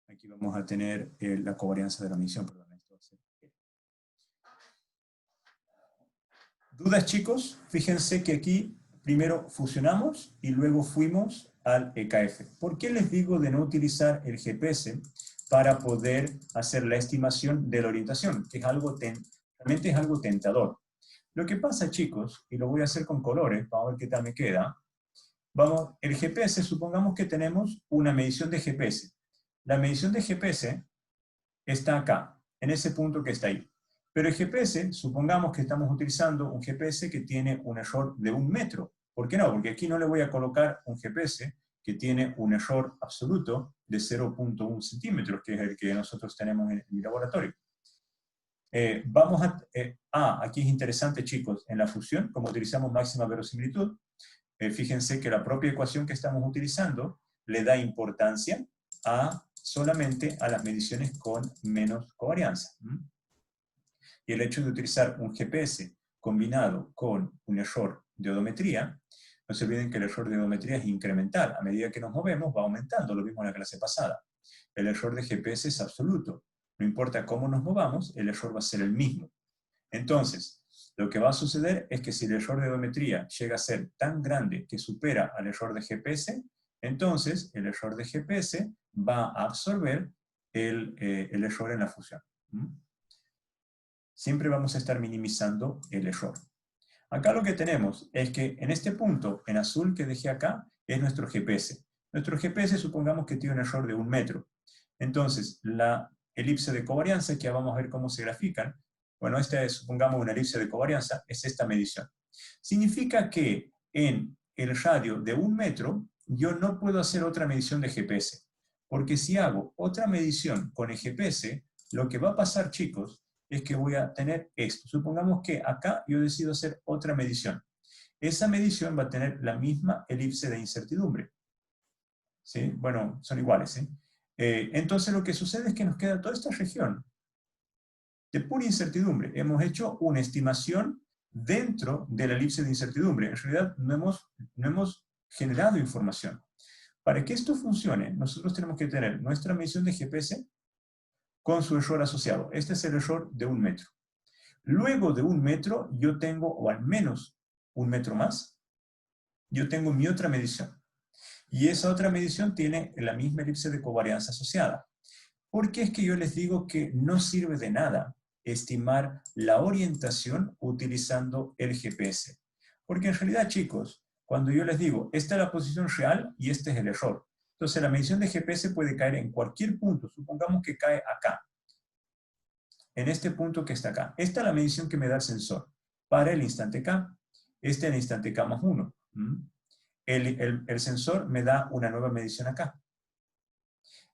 Aquí vamos a tener la covarianza de la medición. Perdón, ¿dudas, chicos? Fíjense que aquí primero fusionamos y luego fuimos al EKF. ¿Por qué les digo de no utilizar el GPS para poder hacer la estimación de la orientación? Que es algo realmente es algo tentador. Lo que pasa, chicos, y lo voy a hacer con colores, vamos a ver qué tal me queda. Vamos, el GPS, supongamos que tenemos una medición de GPS. La medición de GPS está acá, en ese punto que está ahí. Pero el GPS, supongamos que estamos utilizando un GPS que tiene un error de 1 metro. ¿Por qué no? Porque aquí no le voy a colocar un GPS que tiene un error absoluto de 0.1 centímetros, que es el que nosotros tenemos en mi laboratorio. Aquí es interesante, chicos, en la fusión, como utilizamos máxima verosimilitud, fíjense que la propia ecuación que estamos utilizando le da importancia solamente a las mediciones con menos covarianza. Y el hecho de utilizar un GPS combinado con un error de odometría, no se olviden que el error de odometría es incremental. A medida que nos movemos va aumentando, lo mismo en la clase pasada. El error de GPS es absoluto. No importa cómo nos movamos, el error va a ser el mismo. Entonces, lo que va a suceder es que si el error de odometría llega a ser tan grande que supera al error de GPS, entonces el error de GPS va a absorber el error en la fusión. Siempre vamos a estar minimizando el error. Acá lo que tenemos es que en este punto, en azul que dejé acá, es nuestro GPS. Nuestro GPS supongamos que tiene un error de 1 metro. Entonces, la elipse de covarianza, que ya vamos a ver cómo se grafican, bueno, esta es, supongamos, una elipse de covarianza, es esta medición. Significa que en el radio de 1 metro, yo no puedo hacer otra medición de GPS. Porque si hago otra medición con el GPS, lo que va a pasar, chicos, es que voy a tener esto. Supongamos que acá yo decido hacer otra medición. Esa medición va a tener la misma elipse de incertidumbre. ¿Sí? Bueno, son iguales, ¿sí? Entonces lo que sucede es que nos queda toda esta región de pura incertidumbre. Hemos hecho una estimación dentro de la elipse de incertidumbre. En realidad no hemos generado información. Para que esto funcione, nosotros tenemos que tener nuestra medición de GPS con su error asociado. Este es el error de 1 metro. Luego de 1 metro, yo tengo, o al menos 1 metro más, yo tengo mi otra medición. Y esa otra medición tiene la misma elipse de covarianza asociada. ¿Por qué es que yo les digo que no sirve de nada estimar la orientación utilizando el GPS? Porque en realidad, chicos, cuando yo les digo, esta es la posición real y este es el error. Entonces la medición de GPS puede caer en cualquier punto. Supongamos que cae acá, en este punto que está acá. Esta es la medición que me da el sensor para el instante K. Este es el instante K más 1. El sensor me da una nueva medición acá.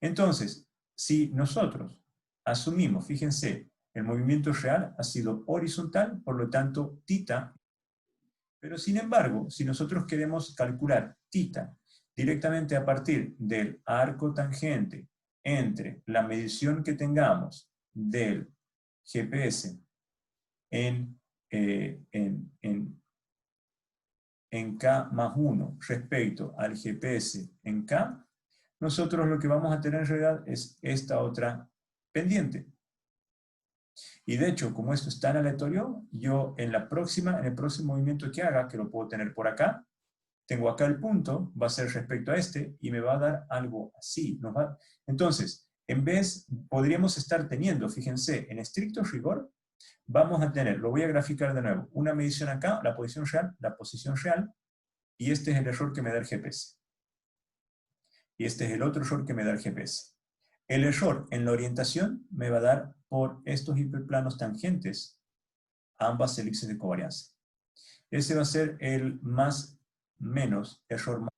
Entonces, si nosotros asumimos, fíjense, El movimiento real ha sido horizontal, por lo tanto, θ. Pero sin embargo, si nosotros queremos calcular θ directamente a partir del arco tangente entre la medición que tengamos del GPS en K más 1 respecto al GPS en K, nosotros lo que vamos a tener en realidad es esta otra pendiente. Y de hecho, como esto es tan aleatorio, yo en el próximo movimiento que haga, que lo puedo tener por acá, tengo acá el punto, va a ser respecto a este, y me va a dar algo así. Entonces, en vez, podríamos estar teniendo, fíjense, en estricto rigor, vamos a tener, lo voy a graficar de nuevo, una medición acá, la posición real, y este es el error que me da el GPS. Y este es el otro error que me da el GPS. El error en la orientación me va a dar por estos hiperplanos tangentes a ambas elipses de covarianza. Ese va a ser el error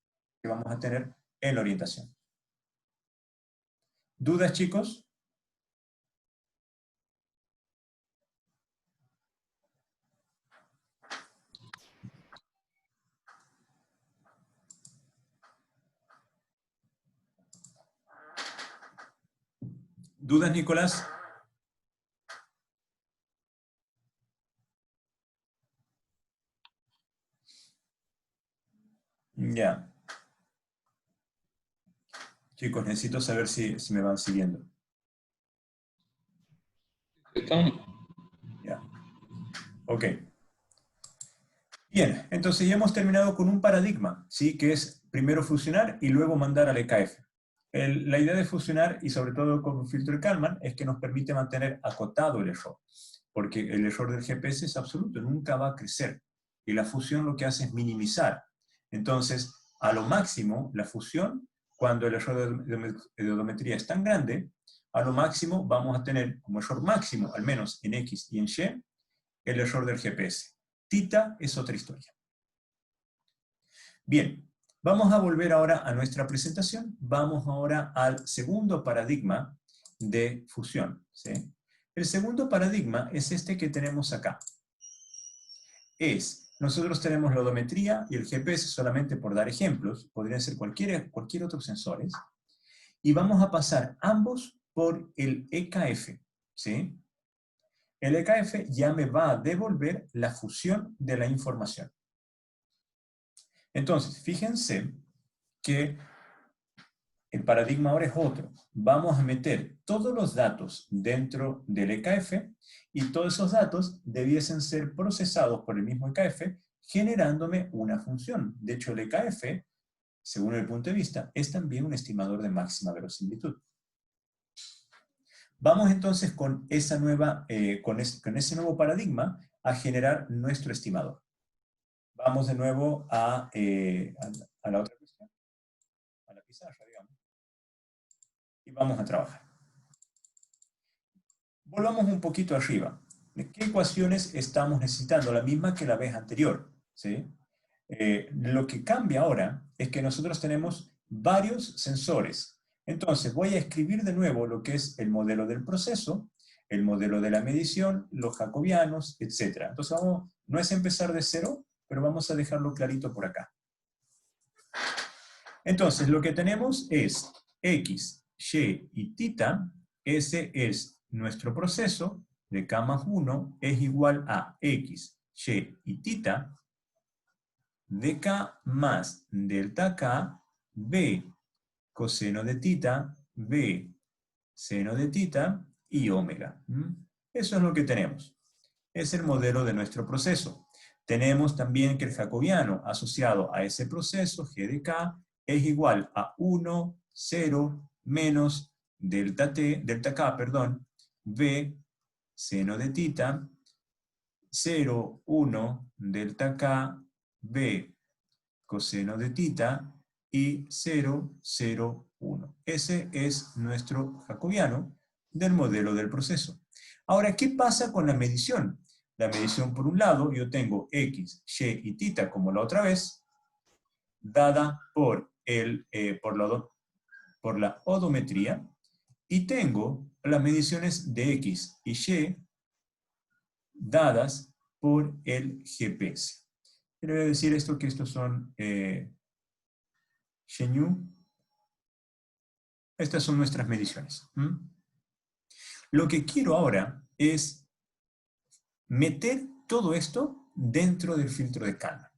que vamos a tener en la orientación. ¿Dudas, chicos? ¿Dudas, Nicolás? Ya. Chicos, necesito saber si me van siguiendo. Ya. Ok. Bien, entonces ya hemos terminado con un paradigma, ¿sí? Que es primero fusionar y luego mandar al EKF. La idea de fusionar, y sobre todo con un filtro de Kalman, es que nos permite mantener acotado el error, porque el error del GPS es absoluto, nunca va a crecer, y la fusión lo que hace es minimizar. Entonces, a lo máximo, la fusión, cuando el error de odometría es tan grande, a lo máximo vamos a tener como error máximo, al menos en X y en Y, el error del GPS. θ es otra historia. Bien, vamos a volver ahora a nuestra presentación. Vamos ahora al segundo paradigma de fusión, ¿sí? El segundo paradigma es este que tenemos acá. Nosotros tenemos la odometría y el GPS, solamente por dar ejemplos, podrían ser cualquier otro sensores, y vamos a pasar ambos por el EKF, ¿sí? El EKF ya me va a devolver la fusión de la información. Entonces, fíjense que el paradigma ahora es otro. Vamos a meter todos los datos dentro del EKF y todos esos datos debiesen ser procesados por el mismo EKF generándome una función. De hecho, el EKF, según el punto de vista, es también un estimador de máxima verosimilitud. Vamos entonces con ese nuevo paradigma a generar nuestro estimador. Vamos de nuevo a la otra cuestión, a la pizarra, digamos. Y vamos a trabajar. Volvamos un poquito arriba. ¿Qué ecuaciones estamos necesitando? La misma que la vez anterior, ¿sí? Lo que cambia ahora es que nosotros tenemos varios sensores. Entonces voy a escribir de nuevo lo que es el modelo del proceso, el modelo de la medición, los jacobianos, etc. Entonces no es empezar de cero, pero vamos a dejarlo clarito por acá. Entonces lo que tenemos es X, Y y θ. Ese es nuestro proceso de K más 1 es igual a X, Y y θ de K más delta K, B coseno de θ, B seno de θ y omega. Eso es lo que tenemos. Es el modelo de nuestro proceso. Tenemos también que el jacobiano asociado a ese proceso, G de K, es igual a 1, 0, menos delta K, B seno de θ, 0, 1, delta K, B coseno de θ y 0, 0, 1. Ese es nuestro jacobiano del modelo del proceso. Ahora, ¿qué pasa con la medición? La medición, por un lado, yo tengo X, Y y θ como la otra vez, dada por la odometría, y tengo las mediciones de X y Y dadas por el GPS. Quiero decir esto, que estos son Shenyú. Estas son nuestras mediciones. Lo que quiero ahora es meter todo esto dentro del filtro de Kalman.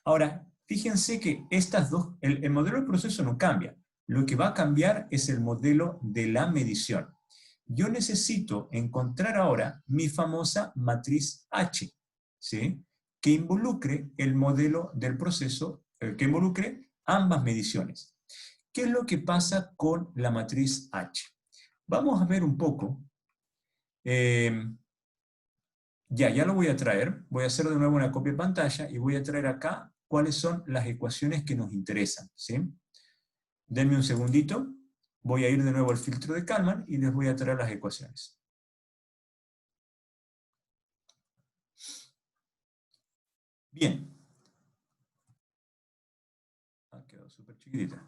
Ahora, fíjense que estas dos, el modelo del proceso no cambia. Lo que va a cambiar es el modelo de la medición. Yo necesito encontrar ahora mi famosa matriz H, ¿sí? Que involucre el modelo del proceso, que involucre ambas mediciones. ¿Qué es lo que pasa con la matriz H? Vamos a ver un poco. Ya lo voy a traer. Voy a hacer de nuevo una copia de pantalla y voy a traer acá cuáles son las ecuaciones que nos interesan, ¿sí? Denme un segundito. Voy a ir de nuevo al filtro de Kalman y les voy a traer las ecuaciones. Bien. Ha quedado súper chiquitita.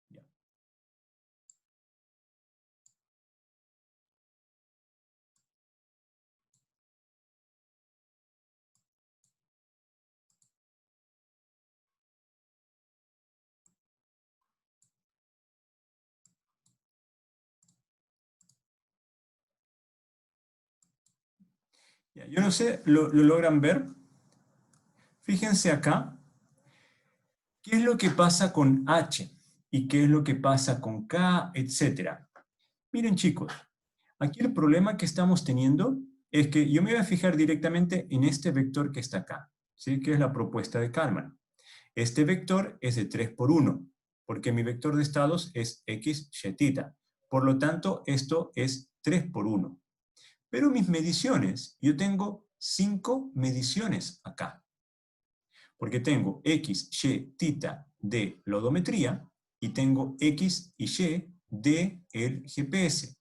Ya. Ya, yo no sé, ¿lo logran ver? Fíjense acá. ¿Qué es lo que pasa con H? ¿Y qué es lo que pasa con K, etcétera? Miren, chicos, aquí el problema que estamos teniendo es que yo me voy a fijar directamente en este vector que está acá, ¿sí? Que es la propuesta de Kalman. Este vector es de 3 por 1, porque mi vector de estados es x, y, θ. Por lo tanto, esto es 3 por 1. Pero mis mediciones, yo tengo 5 mediciones acá. Porque tengo x, y, θ de la odometría y tengo x y y de el GPS.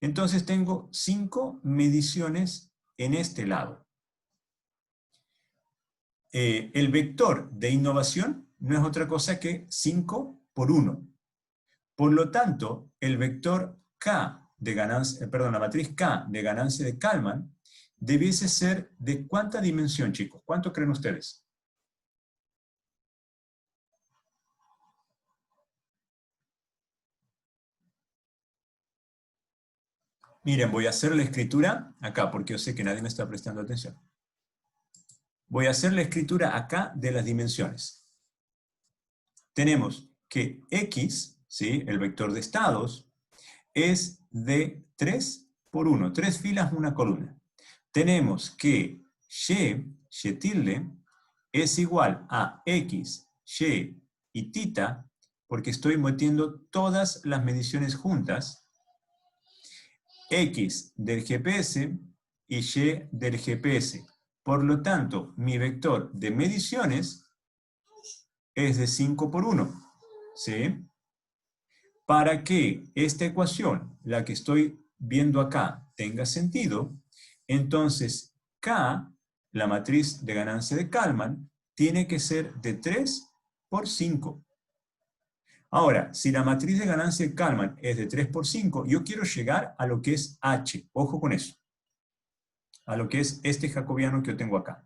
Entonces tengo 5 mediciones en este lado. El vector de innovación no es otra cosa que 5 por 1. Por lo tanto, el vector K de ganancia, la matriz K de ganancia de Kalman debiese ser ¿de cuánta dimensión, chicos? ¿Cuánto creen ustedes? Miren, voy a hacer la escritura acá, porque yo sé que nadie me está prestando atención. Voy a hacer la escritura acá de las dimensiones. Tenemos que X, ¿sí? El vector de estados, es de 3 por 1. 3 filas, una columna. Tenemos que y tilde, es igual a X, y θ, porque estoy metiendo todas las mediciones juntas, X del GPS y Y del GPS. Por lo tanto, mi vector de mediciones es de 5 por 1. ¿Sí? Para que esta ecuación, la que estoy viendo acá, tenga sentido, entonces K, la matriz de ganancia de Kalman, tiene que ser de 3 por 5. Ahora, si la matriz de ganancia de Kalman es de 3 por 5, yo quiero llegar a lo que es H. Ojo con eso. A lo que es este jacobiano que yo tengo acá.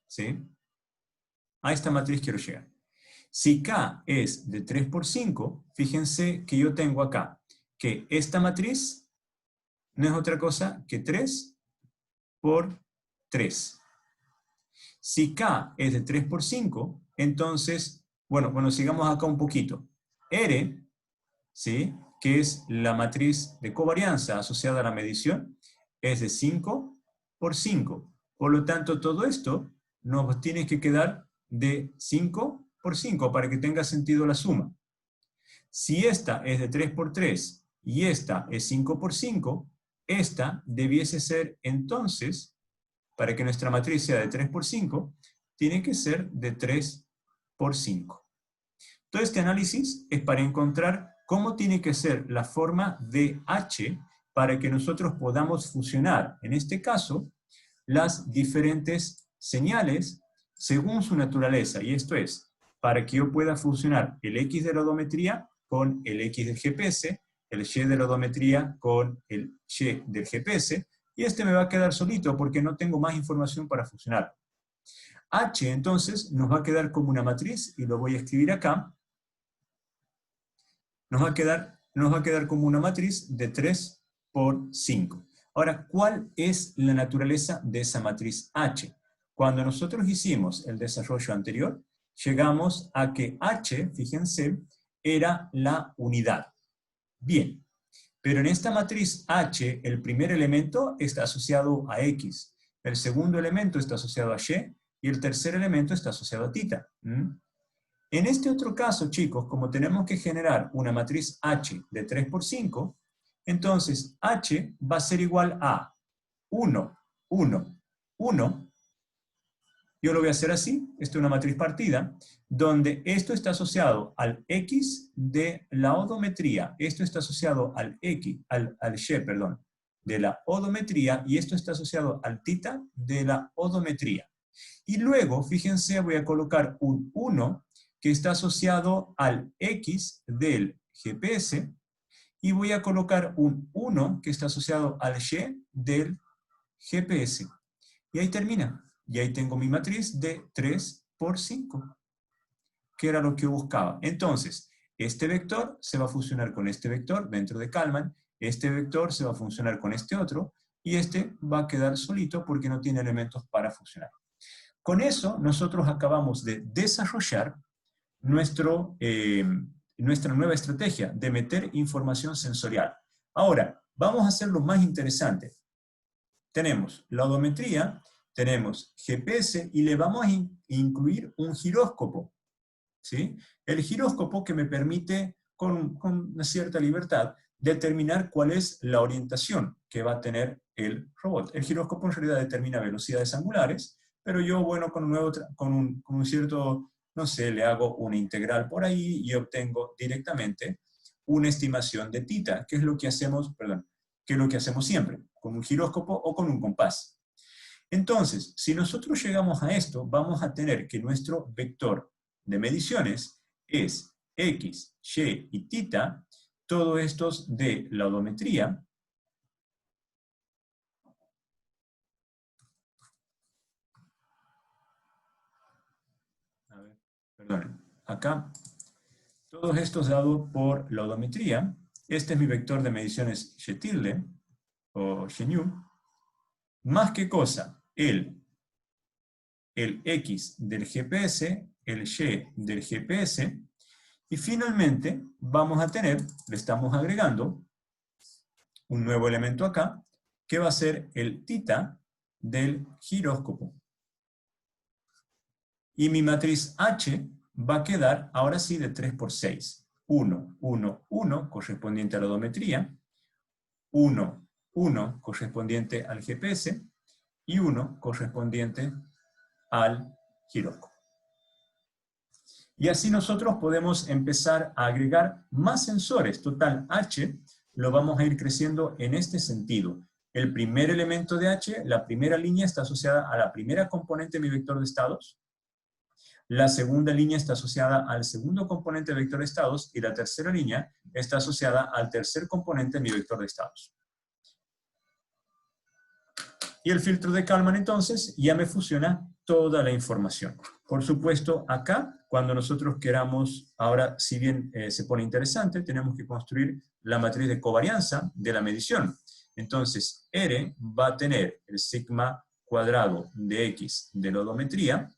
¿Sí? A esta matriz quiero llegar. Si K es de 3 por 5, fíjense que yo tengo acá que esta matriz no es otra cosa que 3 por 3. Si K es de 3 por 5, entonces, bueno, sigamos acá un poquito. R, ¿sí? Que es la matriz de covarianza asociada a la medición, es de 5 por 5. Por lo tanto, todo esto nos tiene que quedar de 5 por 5 para que tenga sentido la suma. Si esta es de 3 por 3 y esta es 5 por 5, esta debiese ser entonces, para que nuestra matriz sea de 3 por 5, tiene que ser de 3 por 5. Todo este análisis es para encontrar cómo tiene que ser la forma de H para que nosotros podamos fusionar, en este caso, las diferentes señales según su naturaleza. Y esto es, para que yo pueda fusionar el X de la odometría con el X del GPS, el Y de la odometría con el Y del GPS, y este me va a quedar solito porque no tengo más información para fusionar. H entonces nos va a quedar como una matriz, y lo voy a escribir acá. Nos va a quedar como una matriz de 3 por 5. Ahora, ¿cuál es la naturaleza de esa matriz H? Cuando nosotros hicimos el desarrollo anterior, llegamos a que H, fíjense, era la unidad. Bien, pero en esta matriz H, el primer elemento está asociado a X, el segundo elemento está asociado a Y, y el tercer elemento está asociado a θ. En este otro caso, chicos, como tenemos que generar una matriz H de 3 por 5, entonces H va a ser igual a 1, 1, 1. Yo lo voy a hacer así, esto es una matriz partida, donde esto está asociado al X de la odometría, esto está asociado al Y, perdón, de la odometría, y esto está asociado al θ de la odometría. Y luego, fíjense, voy a colocar un 1 que está asociado al X del GPS, y voy a colocar un 1 que está asociado al Y del GPS. Y ahí termina. Y ahí tengo mi matriz de 3 por 5, que era lo que yo buscaba. Entonces, este vector se va a fusionar con este vector dentro de Kalman, este vector se va a fusionar con este otro, y este va a quedar solito porque no tiene elementos para fusionar. Con eso, nosotros acabamos de desarrollar nuestra nueva estrategia de meter información sensorial. Ahora, vamos a hacer lo más interesante. Tenemos la odometría, tenemos GPS, y le vamos a incluir un giróscopo, ¿sí? El giróscopo que me permite, con una cierta libertad, determinar cuál es la orientación que va a tener el robot. El giróscopo en realidad determina velocidades angulares, pero yo, bueno, con un cierto, no sé, le hago una integral por ahí y obtengo directamente una estimación de θ, que es lo que hacemos, que es lo que hacemos siempre, con un giróscopo o con un compás. Entonces, si nosotros llegamos a esto, vamos a tener que nuestro vector de mediciones es X, Y y θ, todos estos de la odometría. A ver, perdonen, acá, todos estos dados por la odometría. Este es mi vector de mediciones Y tilde, o Y nu, más qué cosa, el X del GPS, el Y del GPS, y finalmente vamos a tener, le estamos agregando un nuevo elemento acá, que va a ser el θ del giróscopo. Y mi matriz H va a quedar, ahora sí, de 3 por 6. 1, 1, 1, correspondiente a la odometría, 1, 1, correspondiente al GPS, y 1, correspondiente al giróscopo. Y así nosotros podemos empezar a agregar más sensores. Total, H lo vamos a ir creciendo en este sentido. El primer elemento de H, la primera línea, está asociada a la primera componente de mi vector de estados. La segunda línea está asociada al segundo componente de vector de estados, y la tercera línea está asociada al tercer componente de mi vector de estados. Y el filtro de Kalman entonces ya me fusiona toda la información. Por supuesto, acá, cuando nosotros queramos, ahora si bien se pone interesante, tenemos que construir la matriz de covarianza de la medición. Entonces, R va a tener el sigma cuadrado de X de la odometría,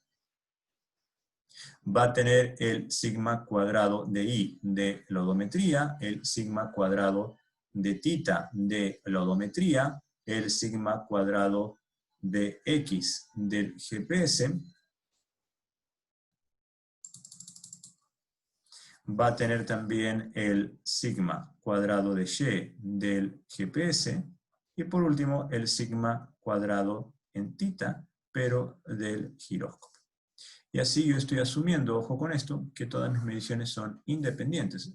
va a tener el sigma cuadrado de Y de la odometría, el sigma cuadrado de θ de la odometría, el sigma cuadrado de X del GPS, va a tener también el sigma cuadrado de Y del GPS, y por último el sigma cuadrado en θ, pero del giróscopo. Y así yo estoy asumiendo, ojo con esto, que todas mis mediciones son independientes,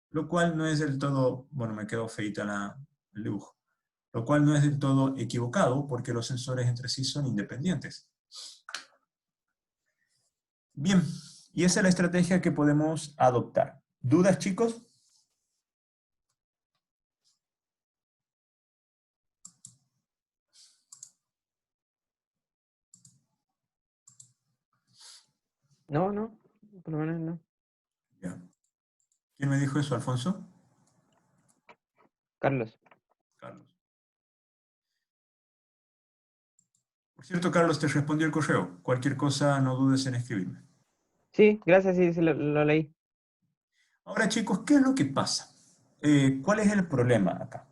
lo cual no es del todo, bueno, me quedó feita el dibujo, lo cual no es del todo equivocado, porque los sensores entre sí son independientes. Bien, y esa es la estrategia que podemos adoptar. ¿Dudas, chicos? No, no, por lo menos no. Ya. ¿Quién me dijo eso, Alfonso? Carlos. Carlos. Por cierto, Carlos, te respondió el correo. Cualquier cosa, no dudes en escribirme. Sí, gracias, sí, sí, lo leí. Ahora, chicos, ¿qué es lo que pasa? ¿Cuál es el problema acá?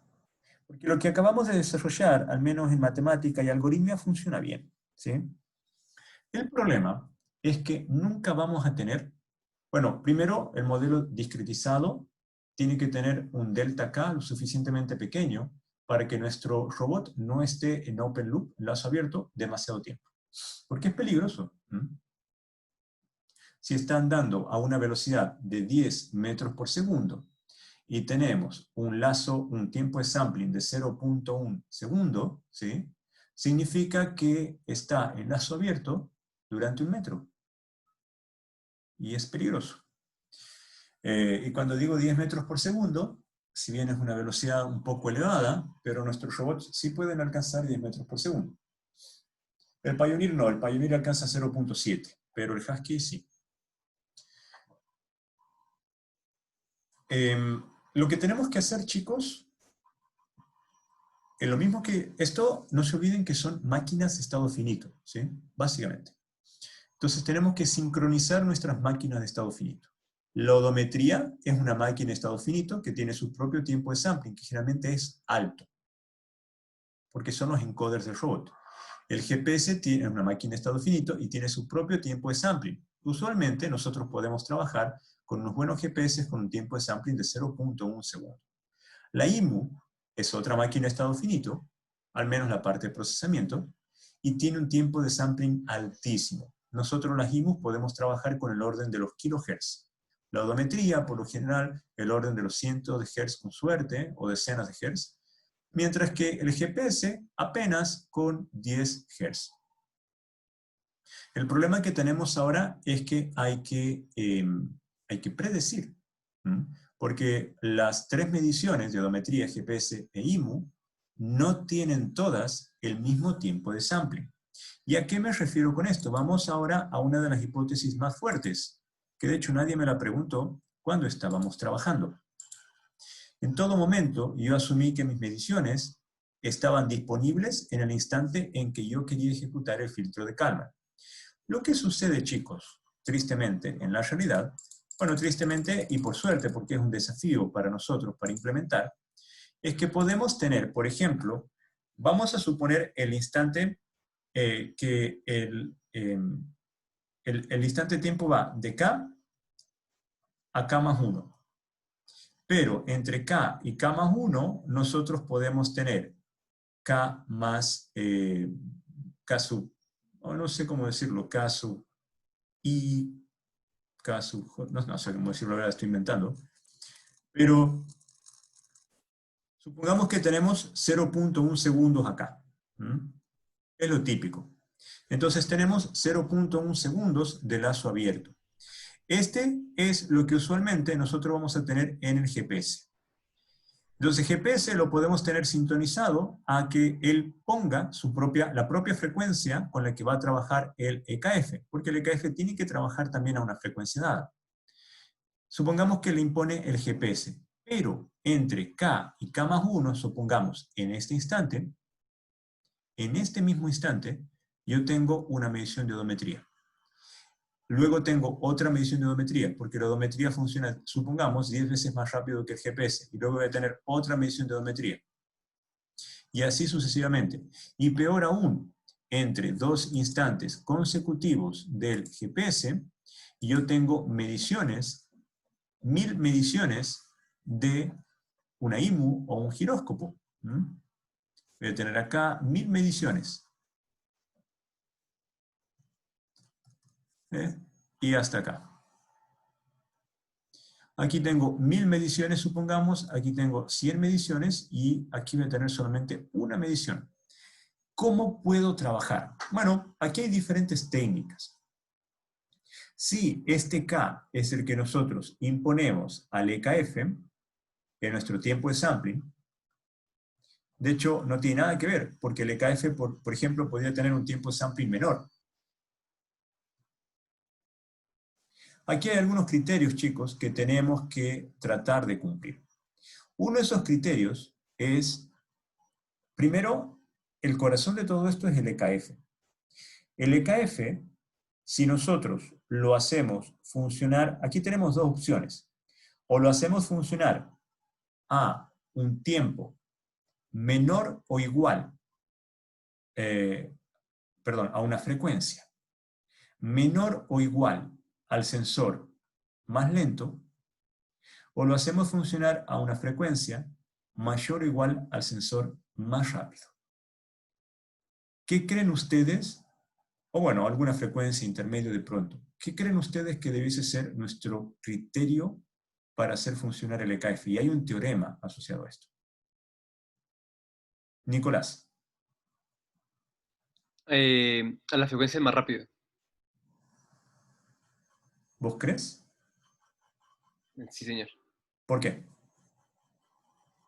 Porque lo que acabamos de desarrollar, al menos en matemática y algoritmia, funciona bien, ¿sí? El problema es que nunca vamos a tener, bueno, primero, el modelo discretizado tiene que tener un delta K lo suficientemente pequeño para que nuestro robot no esté en open loop, en lazo abierto, demasiado tiempo. Porque es peligroso. Si está andando a una velocidad de 10 metros por segundo y tenemos un lazo, un tiempo de sampling de 0.1 segundo, ¿sí? Significa que está en lazo abierto durante 1 metro. Y es peligroso. Y cuando digo 10 metros por segundo, si bien es una velocidad un poco elevada, pero nuestros robots sí pueden alcanzar 10 metros por segundo. El Pioneer no, el Pioneer alcanza 0.7, pero el Husky sí. Lo que tenemos que hacer, chicos, es lo mismo que esto, no se olviden que son máquinas de estado finito, ¿sí? Básicamente. Entonces tenemos que sincronizar nuestras máquinas de estado finito. La odometría es una máquina de estado finito que tiene su propio tiempo de sampling, que generalmente es alto, porque son los encoders del robot. El GPS tiene una máquina de estado finito y tiene su propio tiempo de sampling. Usualmente nosotros podemos trabajar con unos buenos GPS con un tiempo de sampling de 0.1 segundo. La IMU es otra máquina de estado finito, al menos la parte de procesamiento, y tiene un tiempo de sampling altísimo. Nosotros las IMU podemos trabajar con el orden de los kilohertz. La odometría, por lo general, el orden de los cientos de hertz con suerte, o decenas de hertz, mientras que el GPS apenas con 10 hertz. El problema que tenemos ahora es que hay que predecir, porque las 3 mediciones de odometría, GPS e IMU no tienen todas el mismo tiempo de sampling. ¿Y a qué me refiero con esto? Vamos ahora a una de las hipótesis más fuertes, que de hecho nadie me la preguntó cuando estábamos trabajando. En todo momento yo asumí que mis mediciones estaban disponibles en el instante en que yo quería ejecutar el filtro de Kalman. Lo que sucede, chicos, tristemente, en la realidad, bueno, tristemente y por suerte, porque es un desafío para nosotros para implementar, es que podemos tener, por ejemplo, vamos a suponer el instante que el instante de tiempo va de K a K más 1. Pero entre K y K más 1, nosotros podemos tener K más K sub, no sé cómo decirlo, K sub I, K sub J, no sé cómo decirlo, ahora estoy inventando. Pero supongamos que tenemos 0.1 segundos acá. Es lo típico. Entonces tenemos 0.1 segundos de lazo abierto. Este es lo que usualmente nosotros vamos a tener en el GPS. Entonces GPS lo podemos tener sintonizado a que él ponga la propia frecuencia con la que va a trabajar el EKF, porque el EKF tiene que trabajar también a una frecuencia dada. Supongamos que le impone el GPS, pero entre K y K más 1, supongamos en este instante, en este mismo instante, yo tengo una medición de odometría. Luego tengo otra medición de odometría, porque la odometría funciona, supongamos, 10 veces más rápido que el GPS. Y luego voy a tener otra medición de odometría. Y así sucesivamente. Y peor aún, entre 2 instantes consecutivos del GPS, yo tengo mediciones, 1000 mediciones de una IMU o un giróscopo. Voy a tener acá 1000 mediciones. Y hasta acá. Aquí tengo 1000 mediciones, supongamos, aquí tengo 100 mediciones y aquí voy a tener solamente una medición. ¿Cómo puedo trabajar? Bueno, aquí hay diferentes técnicas. Si este K es el que nosotros imponemos al EKF, en nuestro tiempo de sampling, de hecho no tiene nada que ver, porque el EKF, por ejemplo, podría tener un tiempo de sampling menor. Aquí hay algunos criterios, chicos, que tenemos que tratar de cumplir. Uno de esos criterios es, primero, el corazón de todo esto es el EKF. El EKF, si nosotros lo hacemos funcionar, aquí tenemos dos opciones. O lo hacemos funcionar a un tiempo menor o igual, a una frecuencia menor o igual al sensor más lento, o lo hacemos funcionar a una frecuencia mayor o igual al sensor más rápido. ¿Qué creen ustedes? O bueno, alguna frecuencia intermedia de pronto. ¿Qué creen ustedes que debiese ser nuestro criterio para hacer funcionar el EKF? Y hay un teorema asociado a esto. Nicolás. A la frecuencia más rápida. ¿Vos crees? Sí, señor. ¿Por qué?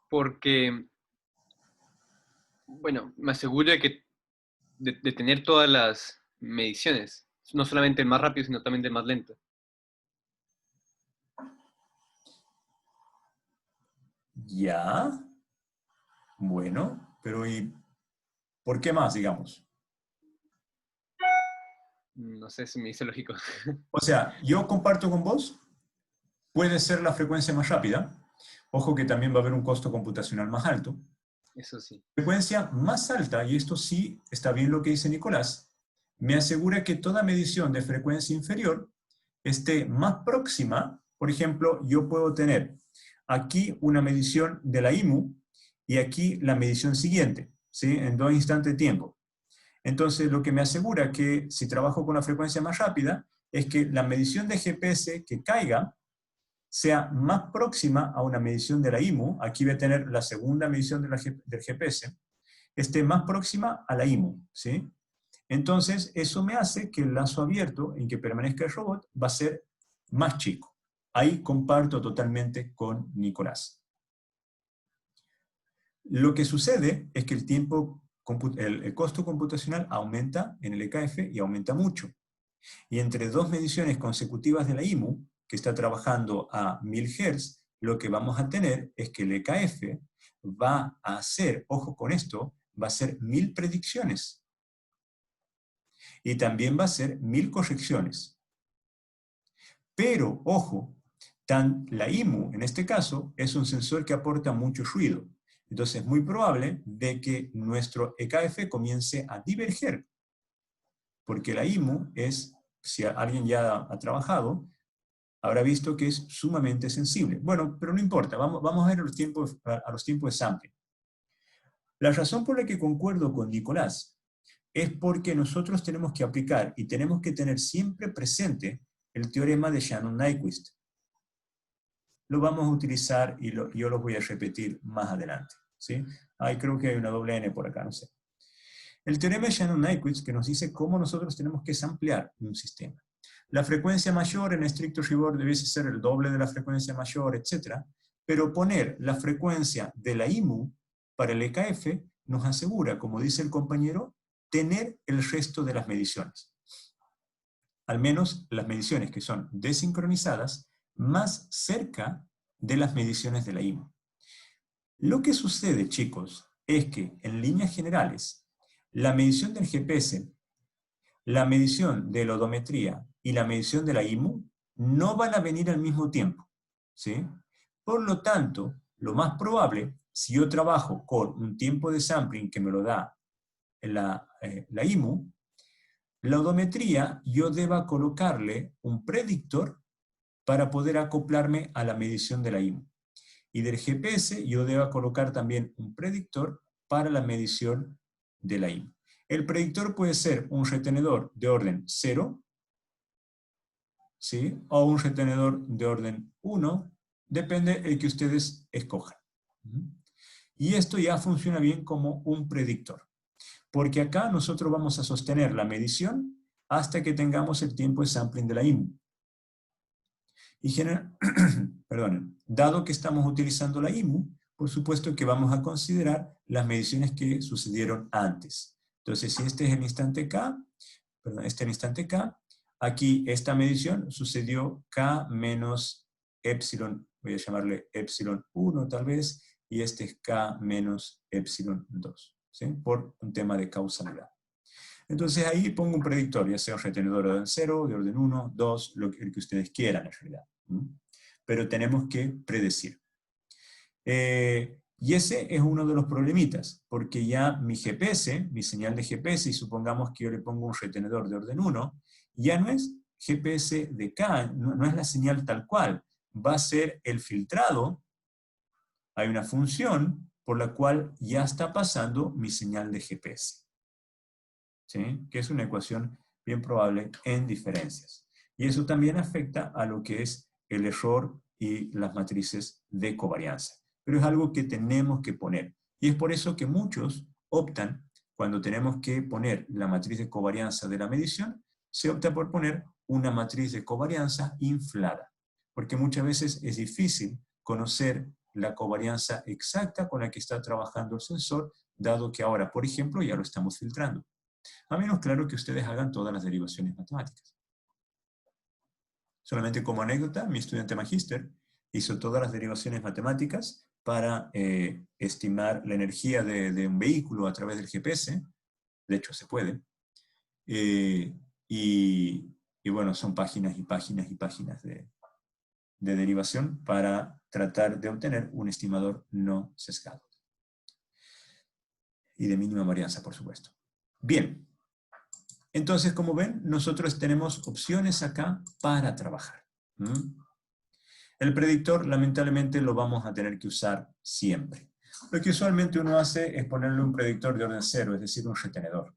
Porque, bueno, me asegura que de tener todas las mediciones, no solamente el más rápido, sino también el más lento. Ya. Bueno, pero ¿y por qué más, digamos? No sé si me dice lógico. O sea, yo comparto con vos, puede ser la frecuencia más rápida. Ojo que también va a haber un costo computacional más alto. Eso sí. Frecuencia más alta, y esto sí está bien lo que dice Nicolás, me asegura que toda medición de frecuencia inferior esté más próxima. Por ejemplo, yo puedo tener aquí una medición de la IMU y aquí la medición siguiente, ¿sí? En 2 instantes de tiempo. Entonces, lo que me asegura que si trabajo con la frecuencia más rápida es que la medición de GPS que caiga sea más próxima a una medición de la IMU, aquí voy a tener la segunda medición del GPS, esté más próxima a la IMU, ¿sí? Entonces, eso me hace que el lazo abierto en que permanezca el robot va a ser más chico. Ahí comparto totalmente con Nicolás. Lo que sucede es que el costo computacional aumenta en el EKF y aumenta mucho. Y entre 2 mediciones consecutivas de la IMU, que está trabajando a 1000 Hz, lo que vamos a tener es que el EKF va a hacer, ojo con esto, va a hacer 1000 predicciones. Y también va a hacer 1000 correcciones. Pero, ojo, la IMU, en este caso, es un sensor que aporta mucho ruido. Entonces es muy probable de que nuestro EKF comience a diverger. Porque la IMU es, si alguien ya ha trabajado, habrá visto que es sumamente sensible. Bueno, pero no importa, vamos a ver a los tiempos de sampling. La razón por la que concuerdo con Nicolás es porque nosotros tenemos que aplicar y tenemos que tener siempre presente el teorema de Shannon-Nyquist. Lo vamos a utilizar y yo lo voy a repetir más adelante, ¿sí? Creo que hay una doble N por acá, no sé. El teorema de Shannon-Nyquist que nos dice cómo nosotros tenemos que samplear un sistema. La frecuencia mayor en estricto rigor debiese ser el doble de la frecuencia mayor, etc. Pero poner la frecuencia de la IMU para el EKF nos asegura, como dice el compañero, tener el resto de las mediciones. Al menos las mediciones que son desincronizadas más cerca de las mediciones de la IMU. Lo que sucede, chicos, es que en líneas generales, la medición del GPS, la medición de la odometría y la medición de la IMU no van a venir al mismo tiempo, ¿sí? Por lo tanto, lo más probable, si yo trabajo con un tiempo de sampling que me lo da la IMU, la odometría yo deba colocarle un predictor para poder acoplarme a la medición de la IMU. Y del GPS yo deba colocar también un predictor para la medición de la IMU. El predictor puede ser un retenedor de orden 0, ¿sí? O un retenedor de orden 1, depende el que ustedes escojan. Y esto ya funciona bien como un predictor, porque acá nosotros vamos a sostener la medición hasta que tengamos el tiempo de sampling de la IMU. Y perdonen, dado que estamos utilizando la IMU, por supuesto que vamos a considerar las mediciones que sucedieron antes. Entonces, si este es el instante K, perdón, este es el instante K, aquí esta medición sucedió K menos epsilon, voy a llamarle epsilon 1 tal vez, y este es K menos epsilon 2, ¿sí? Por un tema de causalidad. Entonces ahí pongo un predictor, ya sea un retenedor de orden 0, de orden 1, 2, el que ustedes quieran en realidad. Pero tenemos que predecir. Y ese es uno de los problemitas, porque ya mi GPS, mi señal de GPS, y supongamos que yo le pongo un retenedor de orden 1, ya no es GPS de K, no es la señal tal cual, va a ser el filtrado. Hay una función por la cual ya está pasando mi señal de GPS. ¿Sí? Que es una ecuación bien probable en diferencias. Y eso también afecta a lo que es el error y las matrices de covarianza. Pero es algo que tenemos que poner. Y es por eso que muchos optan, cuando tenemos que poner la matriz de covarianza de la medición, se opta por poner una matriz de covarianza inflada. Porque muchas veces es difícil conocer la covarianza exacta con la que está trabajando el sensor, dado que ahora, por ejemplo, ya lo estamos filtrando. A menos, claro, que ustedes hagan todas las derivaciones matemáticas. Solamente como anécdota, mi estudiante magíster hizo todas las derivaciones matemáticas para estimar la energía de un vehículo a través del GPS. De hecho, se puede. Y bueno, son páginas y páginas y páginas de derivación para tratar de obtener un estimador no sesgado. Y de mínima varianza, por supuesto. Bien. Entonces, como ven, nosotros tenemos opciones acá para trabajar. El predictor, lamentablemente, lo vamos a tener que usar siempre. Lo que usualmente uno hace es ponerle un predictor de orden 0, es decir, un retenedor.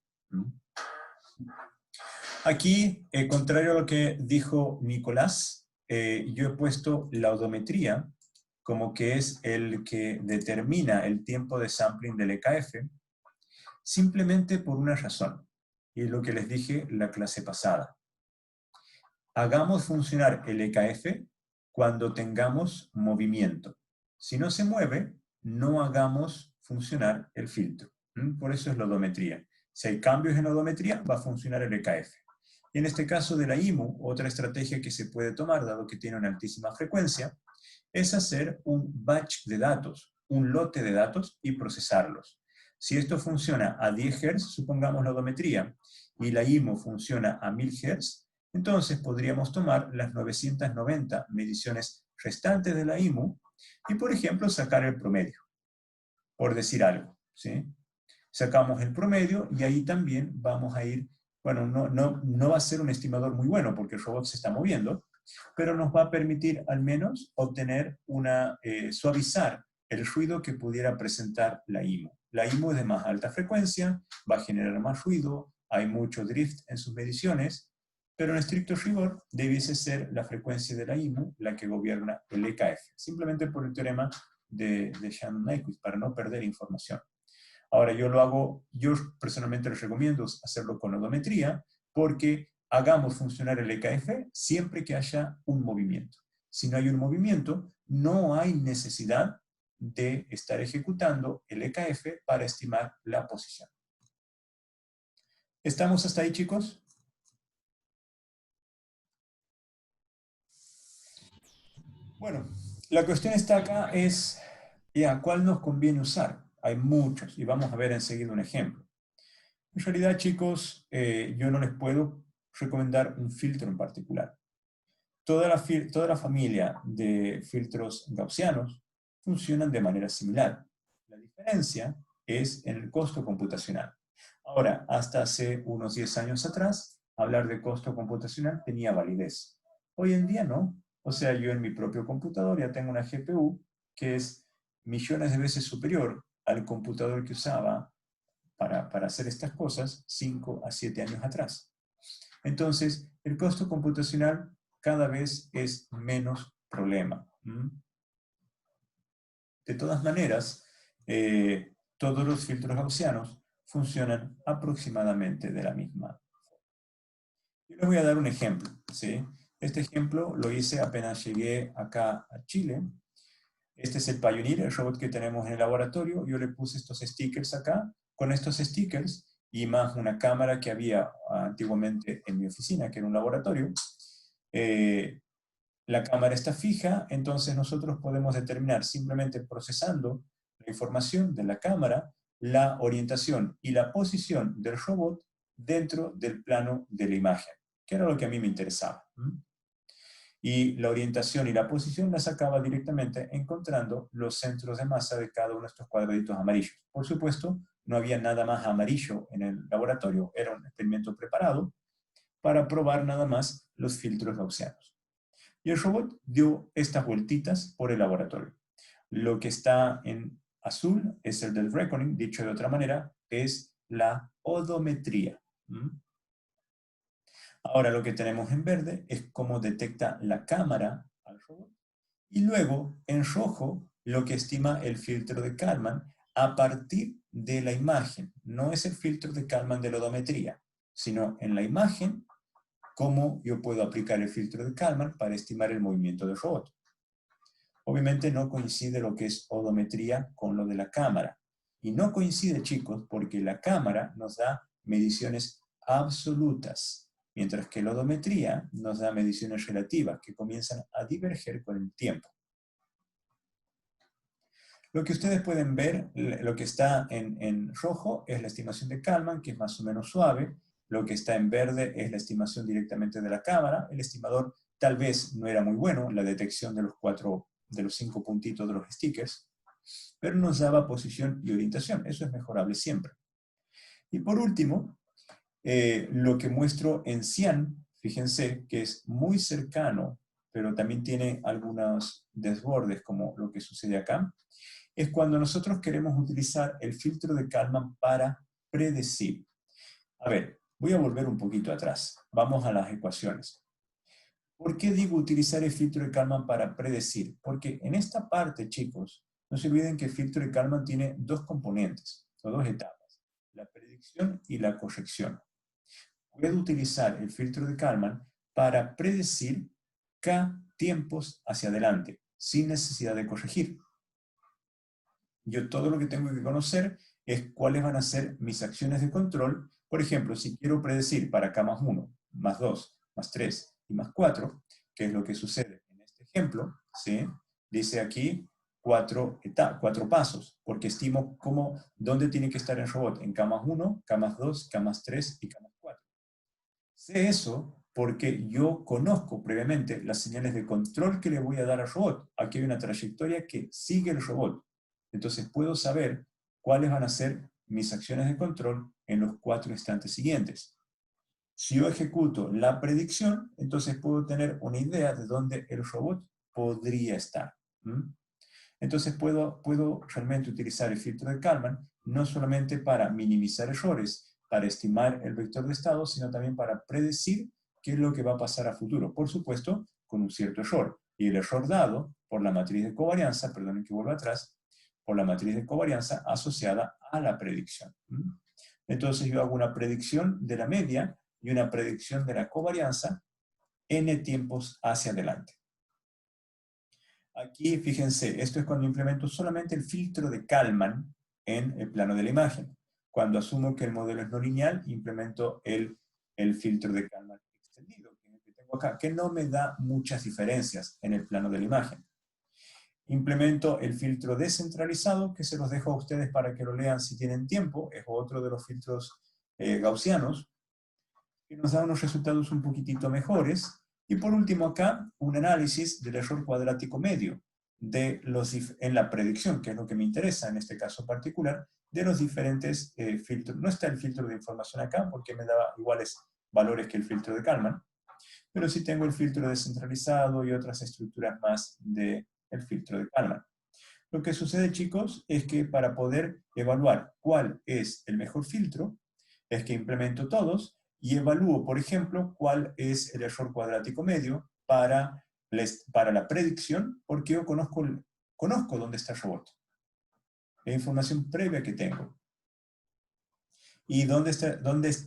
Aquí, contrario a lo que dijo Nicolás, yo he puesto la odometría como que es el que determina el tiempo de sampling del EKF, simplemente por una razón. Y es lo que les dije la clase pasada. Hagamos funcionar el EKF cuando tengamos movimiento. Si no se mueve, no hagamos funcionar el filtro. Por eso es la odometría. Si hay cambios en la odometría, va a funcionar el EKF. Y en este caso de la IMU, otra estrategia que se puede tomar, dado que tiene una altísima frecuencia, es hacer un batch de datos, un lote de datos y procesarlos. Si esto funciona a 10 Hz, supongamos la odometría, y la IMU funciona a 1000 Hz, entonces podríamos tomar las 990 mediciones restantes de la IMU y, por ejemplo, sacar el promedio, por decir algo, ¿sí? Sacamos el promedio y ahí también vamos a ir, bueno, no va a ser un estimador muy bueno porque el robot se está moviendo, pero nos va a permitir al menos obtener suavizar el ruido que pudiera presentar la IMU. La IMU es de más alta frecuencia, va a generar más ruido, hay mucho drift en sus mediciones, pero en estricto rigor debiese ser la frecuencia de la IMU la que gobierna el EKF, simplemente por el teorema de Shannon-Nyquist, para no perder información. Ahora yo personalmente les recomiendo hacerlo con odometría, porque hagamos funcionar el EKF siempre que haya un movimiento. Si no hay un movimiento, no hay necesidad de estar ejecutando el EKF para estimar la posición. ¿Estamos hasta ahí, chicos? Bueno, la cuestión está acá es, ¿cuál nos conviene usar? Hay muchos, y vamos a ver enseguida un ejemplo. En realidad, chicos, yo no les puedo recomendar un filtro en particular. Toda la familia de filtros gaussianos funcionan de manera similar. La diferencia es en el costo computacional. Ahora, hasta hace unos 10 años atrás, hablar de costo computacional tenía validez. Hoy en día no. O sea, yo en mi propio computador ya tengo una GPU que es millones de veces superior al computador que usaba para hacer estas cosas 5 a 7 años atrás. Entonces, el costo computacional cada vez es menos problema. De todas maneras, todos los filtros gaussianos funcionan aproximadamente de la misma forma. Yo les voy a dar un ejemplo, ¿sí? Este ejemplo lo hice apenas llegué acá a Chile. Este es el Pioneer, el robot que tenemos en el laboratorio. Yo le puse estos stickers acá. Con estos stickers y más una cámara que había antiguamente en mi oficina, que era un laboratorio. La cámara está fija, entonces nosotros podemos determinar simplemente procesando la información de la cámara, la orientación y la posición del robot dentro del plano de la imagen, que era lo que a mí me interesaba. Y la orientación y la posición la sacaba directamente encontrando los centros de masa de cada uno de estos cuadraditos amarillos. Por supuesto, no había nada más amarillo en el laboratorio, era un experimento preparado para probar nada más los filtros gaussianos. Y el robot dio estas vueltitas por el laboratorio. Lo que está en azul es el del reckoning, dicho de otra manera, es la odometría. Ahora lo que tenemos en verde es cómo detecta la cámara al robot. Y luego, en rojo, lo que estima el filtro de Kalman a partir de la imagen. No es el filtro de Kalman de la odometría, sino en la imagen, cómo yo puedo aplicar el filtro de Kalman para estimar el movimiento del robot. Obviamente no coincide lo que es odometría con lo de la cámara. Y no coincide, chicos, porque la cámara nos da mediciones absolutas, mientras que la odometría nos da mediciones relativas que comienzan a diverger con el tiempo. Lo que ustedes pueden ver, lo que está en rojo es la estimación de Kalman, que es más o menos suave. Lo que está en verde es la estimación directamente de la cámara. El estimador tal vez no era muy bueno, la detección de los 5 puntitos de los stickers, pero nos daba posición y orientación. Eso es mejorable siempre. Y por último, lo que muestro en cian, fíjense que es muy cercano, pero también tiene algunos desbordes, como lo que sucede acá, es cuando nosotros queremos utilizar el filtro de Kalman para predecir. A ver, voy a volver un poquito atrás. Vamos a las ecuaciones. ¿Por qué digo utilizar el filtro de Kalman para predecir? Porque en esta parte, chicos, no se olviden que el filtro de Kalman tiene dos componentes, o dos etapas, la predicción y la corrección. Puedo utilizar el filtro de Kalman para predecir K tiempos hacia adelante, sin necesidad de corregir. Yo todo lo que tengo que conocer es cuáles van a ser mis acciones de control. Por ejemplo, si quiero predecir para K más 1, más 2, más 3 y más 4, que es lo que sucede en este ejemplo, ¿sí? Dice aquí 4 pasos, porque estimo dónde tiene que estar el robot, en K más 1, K más 2, K más 3 y K más 4. Sé eso porque yo conozco previamente las señales de control que le voy a dar al robot. Aquí hay una trayectoria que sigue el robot. Entonces puedo saber cuáles van a ser mis acciones de control en los 4 instantes siguientes. Si yo ejecuto la predicción, entonces puedo tener una idea de dónde el robot podría estar. Entonces puedo realmente utilizar el filtro de Kalman no solamente para minimizar errores, para estimar el vector de estado, sino también para predecir qué es lo que va a pasar a futuro. Por supuesto, con un cierto error. Y el error dado por la matriz de covarianza, perdonen que vuelva atrás, por la matriz de covarianza asociada a la predicción. Entonces yo hago una predicción de la media y una predicción de la covarianza n tiempos hacia adelante. Aquí, fíjense, esto es cuando implemento solamente el filtro de Kalman en el plano de la imagen. Cuando asumo que el modelo es no lineal, implemento el filtro de Kalman extendido, que tengo acá, que no me da muchas diferencias en el plano de la imagen. Implemento el filtro descentralizado, que se los dejo a ustedes para que lo lean si tienen tiempo, es otro de los filtros gaussianos, que nos da unos resultados un poquitito mejores. Y por último acá, un análisis del error cuadrático medio en la predicción, que es lo que me interesa en este caso particular, de los diferentes filtros. No está el filtro de información acá, porque me daba iguales valores que el filtro de Kalman, pero sí tengo el filtro descentralizado y otras estructuras más del filtro de Kalman. Lo que sucede, chicos, es que para poder evaluar cuál es el mejor filtro, es que implemento todos y evalúo, por ejemplo, cuál es el error cuadrático medio para la predicción, porque yo conozco dónde está el robot. La información previa que tengo. Y dónde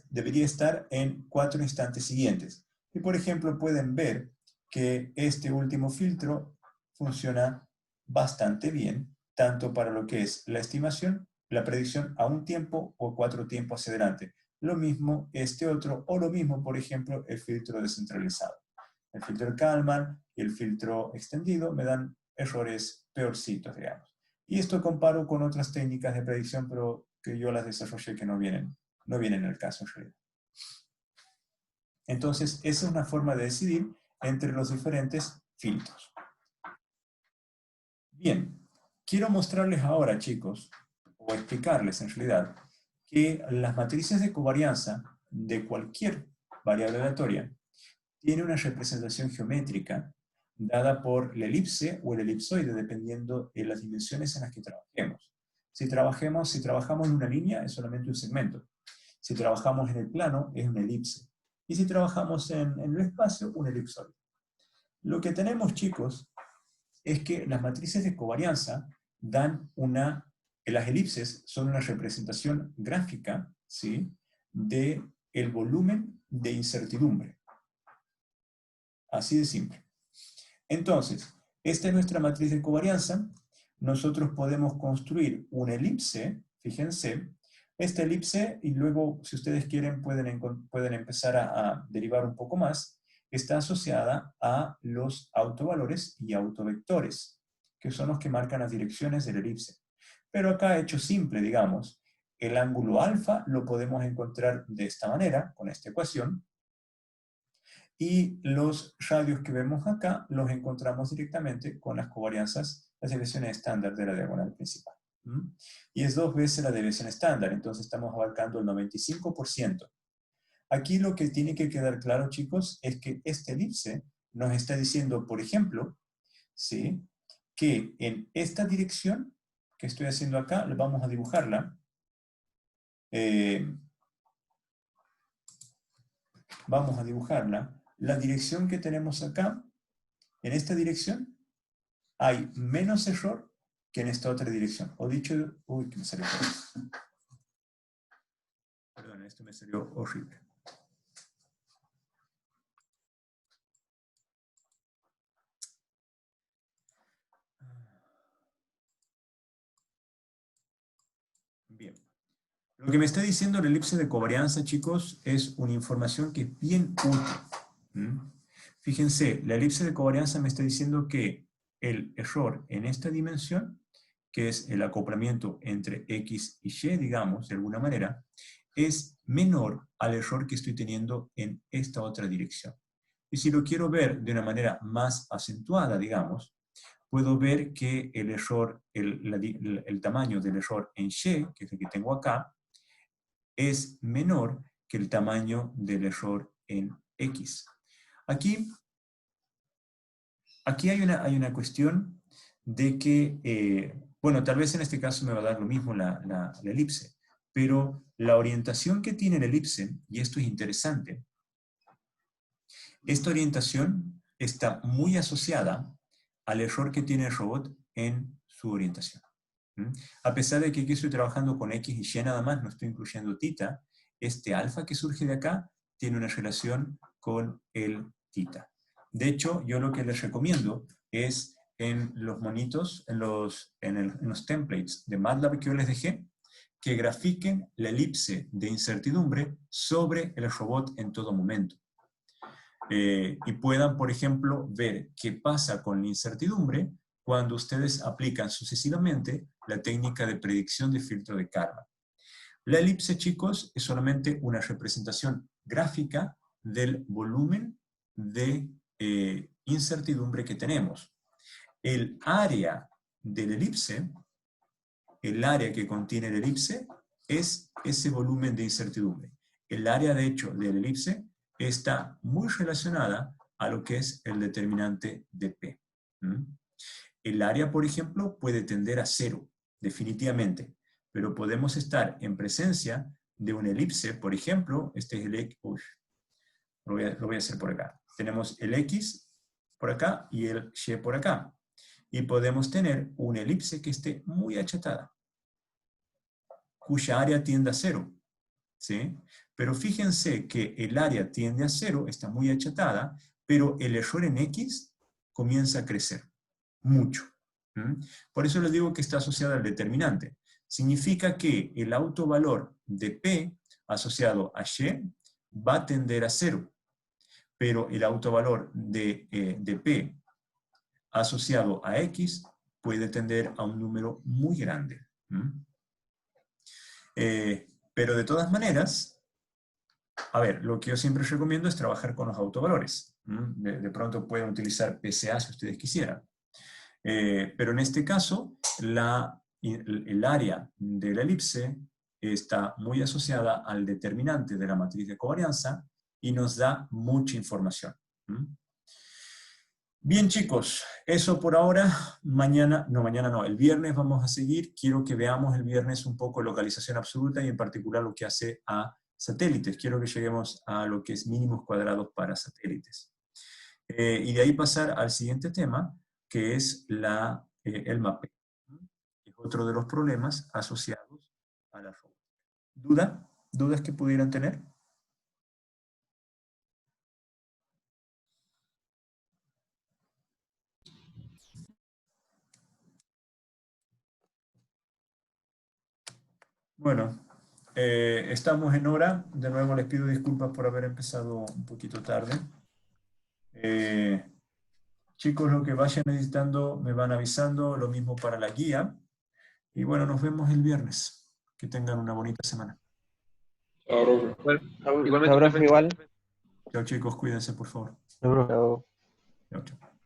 debería estar en 4 instantes siguientes. Y por ejemplo, pueden ver que este último filtro funciona bastante bien, tanto para lo que es la estimación la predicción a un tiempo o 4 tiempos hacia adelante. Lo mismo este otro, o lo mismo, por ejemplo, el filtro descentralizado. El filtro Kalman y el filtro extendido me dan errores peorcitos, digamos. Y esto comparo con otras técnicas de predicción, pero que yo las desarrollé que no vienen en el caso en realidad. Entonces, esa es una forma de decidir entre los diferentes filtros. Bien, quiero mostrarles ahora, chicos, o explicarles en realidad, que las matrices de covarianza de cualquier variable aleatoria tiene una representación geométrica dada por la elipse o el elipsoide, dependiendo de las dimensiones en las que trabajemos. Si trabajamos en una línea, es solamente un segmento. Si trabajamos en el plano, es una elipse. Y si trabajamos en el espacio, un elipsoide. Lo que tenemos, chicos, es que las matrices de covarianza dan las elipses son una representación gráfica, ¿sí?, de el volumen de incertidumbre. Así de simple. Entonces, esta es nuestra matriz de covarianza. Nosotros podemos construir una elipse, fíjense, esta elipse, y luego, si ustedes quieren, pueden empezar a derivar un poco más, está asociada a los autovalores y autovectores, que son los que marcan las direcciones de la elipse. Pero acá, hecho simple, digamos, el ángulo alfa lo podemos encontrar de esta manera, con esta ecuación, y los radios que vemos acá los encontramos directamente con las covarianzas, las desviaciones estándar de la diagonal principal. Y es 2 veces la desviación estándar, entonces estamos abarcando el 95%. Aquí lo que tiene que quedar claro, chicos, es que esta elipse nos está diciendo, por ejemplo, ¿sí?, que en esta dirección que estoy haciendo acá, vamos a dibujarla. Vamos a dibujarla. La dirección que tenemos acá, en esta dirección, hay menos error que en esta otra dirección. O dicho, uy, que me salió. Perdón, esto me salió horrible. Bien. Lo que me está diciendo la elipse de covarianza, chicos, es una información que es bien útil. Fíjense, la elipse de covarianza me está diciendo que el error en esta dimensión, que es el acoplamiento entre X y Y, digamos, de alguna manera, es menor al error que estoy teniendo en esta otra dirección. Y si lo quiero ver de una manera más acentuada, digamos, puedo ver que el error, el tamaño del error en Y, que es el que tengo acá, es menor que el tamaño del error en X. Aquí hay una cuestión de que, bueno, tal vez en este caso me va a dar lo mismo la elipse, pero la orientación que tiene la elipse, y esto es interesante, esta orientación está muy asociada al error que tiene el robot en su orientación. A pesar de que aquí estoy trabajando con X y Y nada más, no estoy incluyendo θ, este alfa que surge de acá tiene una relación con el θ. De hecho, yo lo que les recomiendo es en los monitos, en los templates de MATLAB que yo les dejé, que grafiquen la elipse de incertidumbre sobre el robot en todo momento. Y puedan, por ejemplo, ver qué pasa con la incertidumbre cuando ustedes aplican sucesivamente la técnica de predicción de filtro de Kalman. La elipse, chicos, es solamente una representación gráfica del volumen de incertidumbre que tenemos. El área de la elipse, el área que contiene la elipse, es ese volumen de incertidumbre. El área, de hecho, de la elipse está muy relacionada a lo que es el determinante de P. El área, por ejemplo, puede tender a 0, definitivamente, pero podemos estar en presencia de una elipse, por ejemplo, este es el X, lo voy a hacer por acá. Tenemos el X por acá y el Y por acá. Y podemos tener una elipse que esté muy achatada, cuya área tiende a 0. ¿Sí? Pero fíjense que el área tiende a 0, está muy achatada, pero el error en X comienza a crecer mucho. Por eso les digo que está asociada al determinante. significa que el autovalor de P asociado a Y va a tender a 0, pero el autovalor de P asociado a X puede tender a un número muy grande. Pero de todas maneras, a ver, lo que yo siempre recomiendo es trabajar con los autovalores. De pronto pueden utilizar PCA si ustedes quisieran. Pero en este caso, el área de la elipse está muy asociada al determinante de la matriz de covarianza y nos da mucha información. Bien, chicos, eso por ahora. Mañana no, el viernes vamos a seguir. Quiero que veamos el viernes un poco localización absoluta y en particular lo que hace a satélites. Quiero que lleguemos a lo que es mínimos cuadrados para satélites. Y de ahí pasar al siguiente tema, que es el mapeo. Es otro de los problemas asociados a la robótica. ¿Dudas que pudieran tener? Bueno, estamos en hora. De nuevo les pido disculpas por haber empezado un poquito tarde. Chicos, lo que vayan necesitando me van avisando, lo mismo para la guía. Y bueno, nos vemos el viernes. Que tengan una bonita semana. Chao, profe. Igualmente, Chao, profe, profe. igual. Chao chicos, cuídense por favor. Chao. Chao, chao.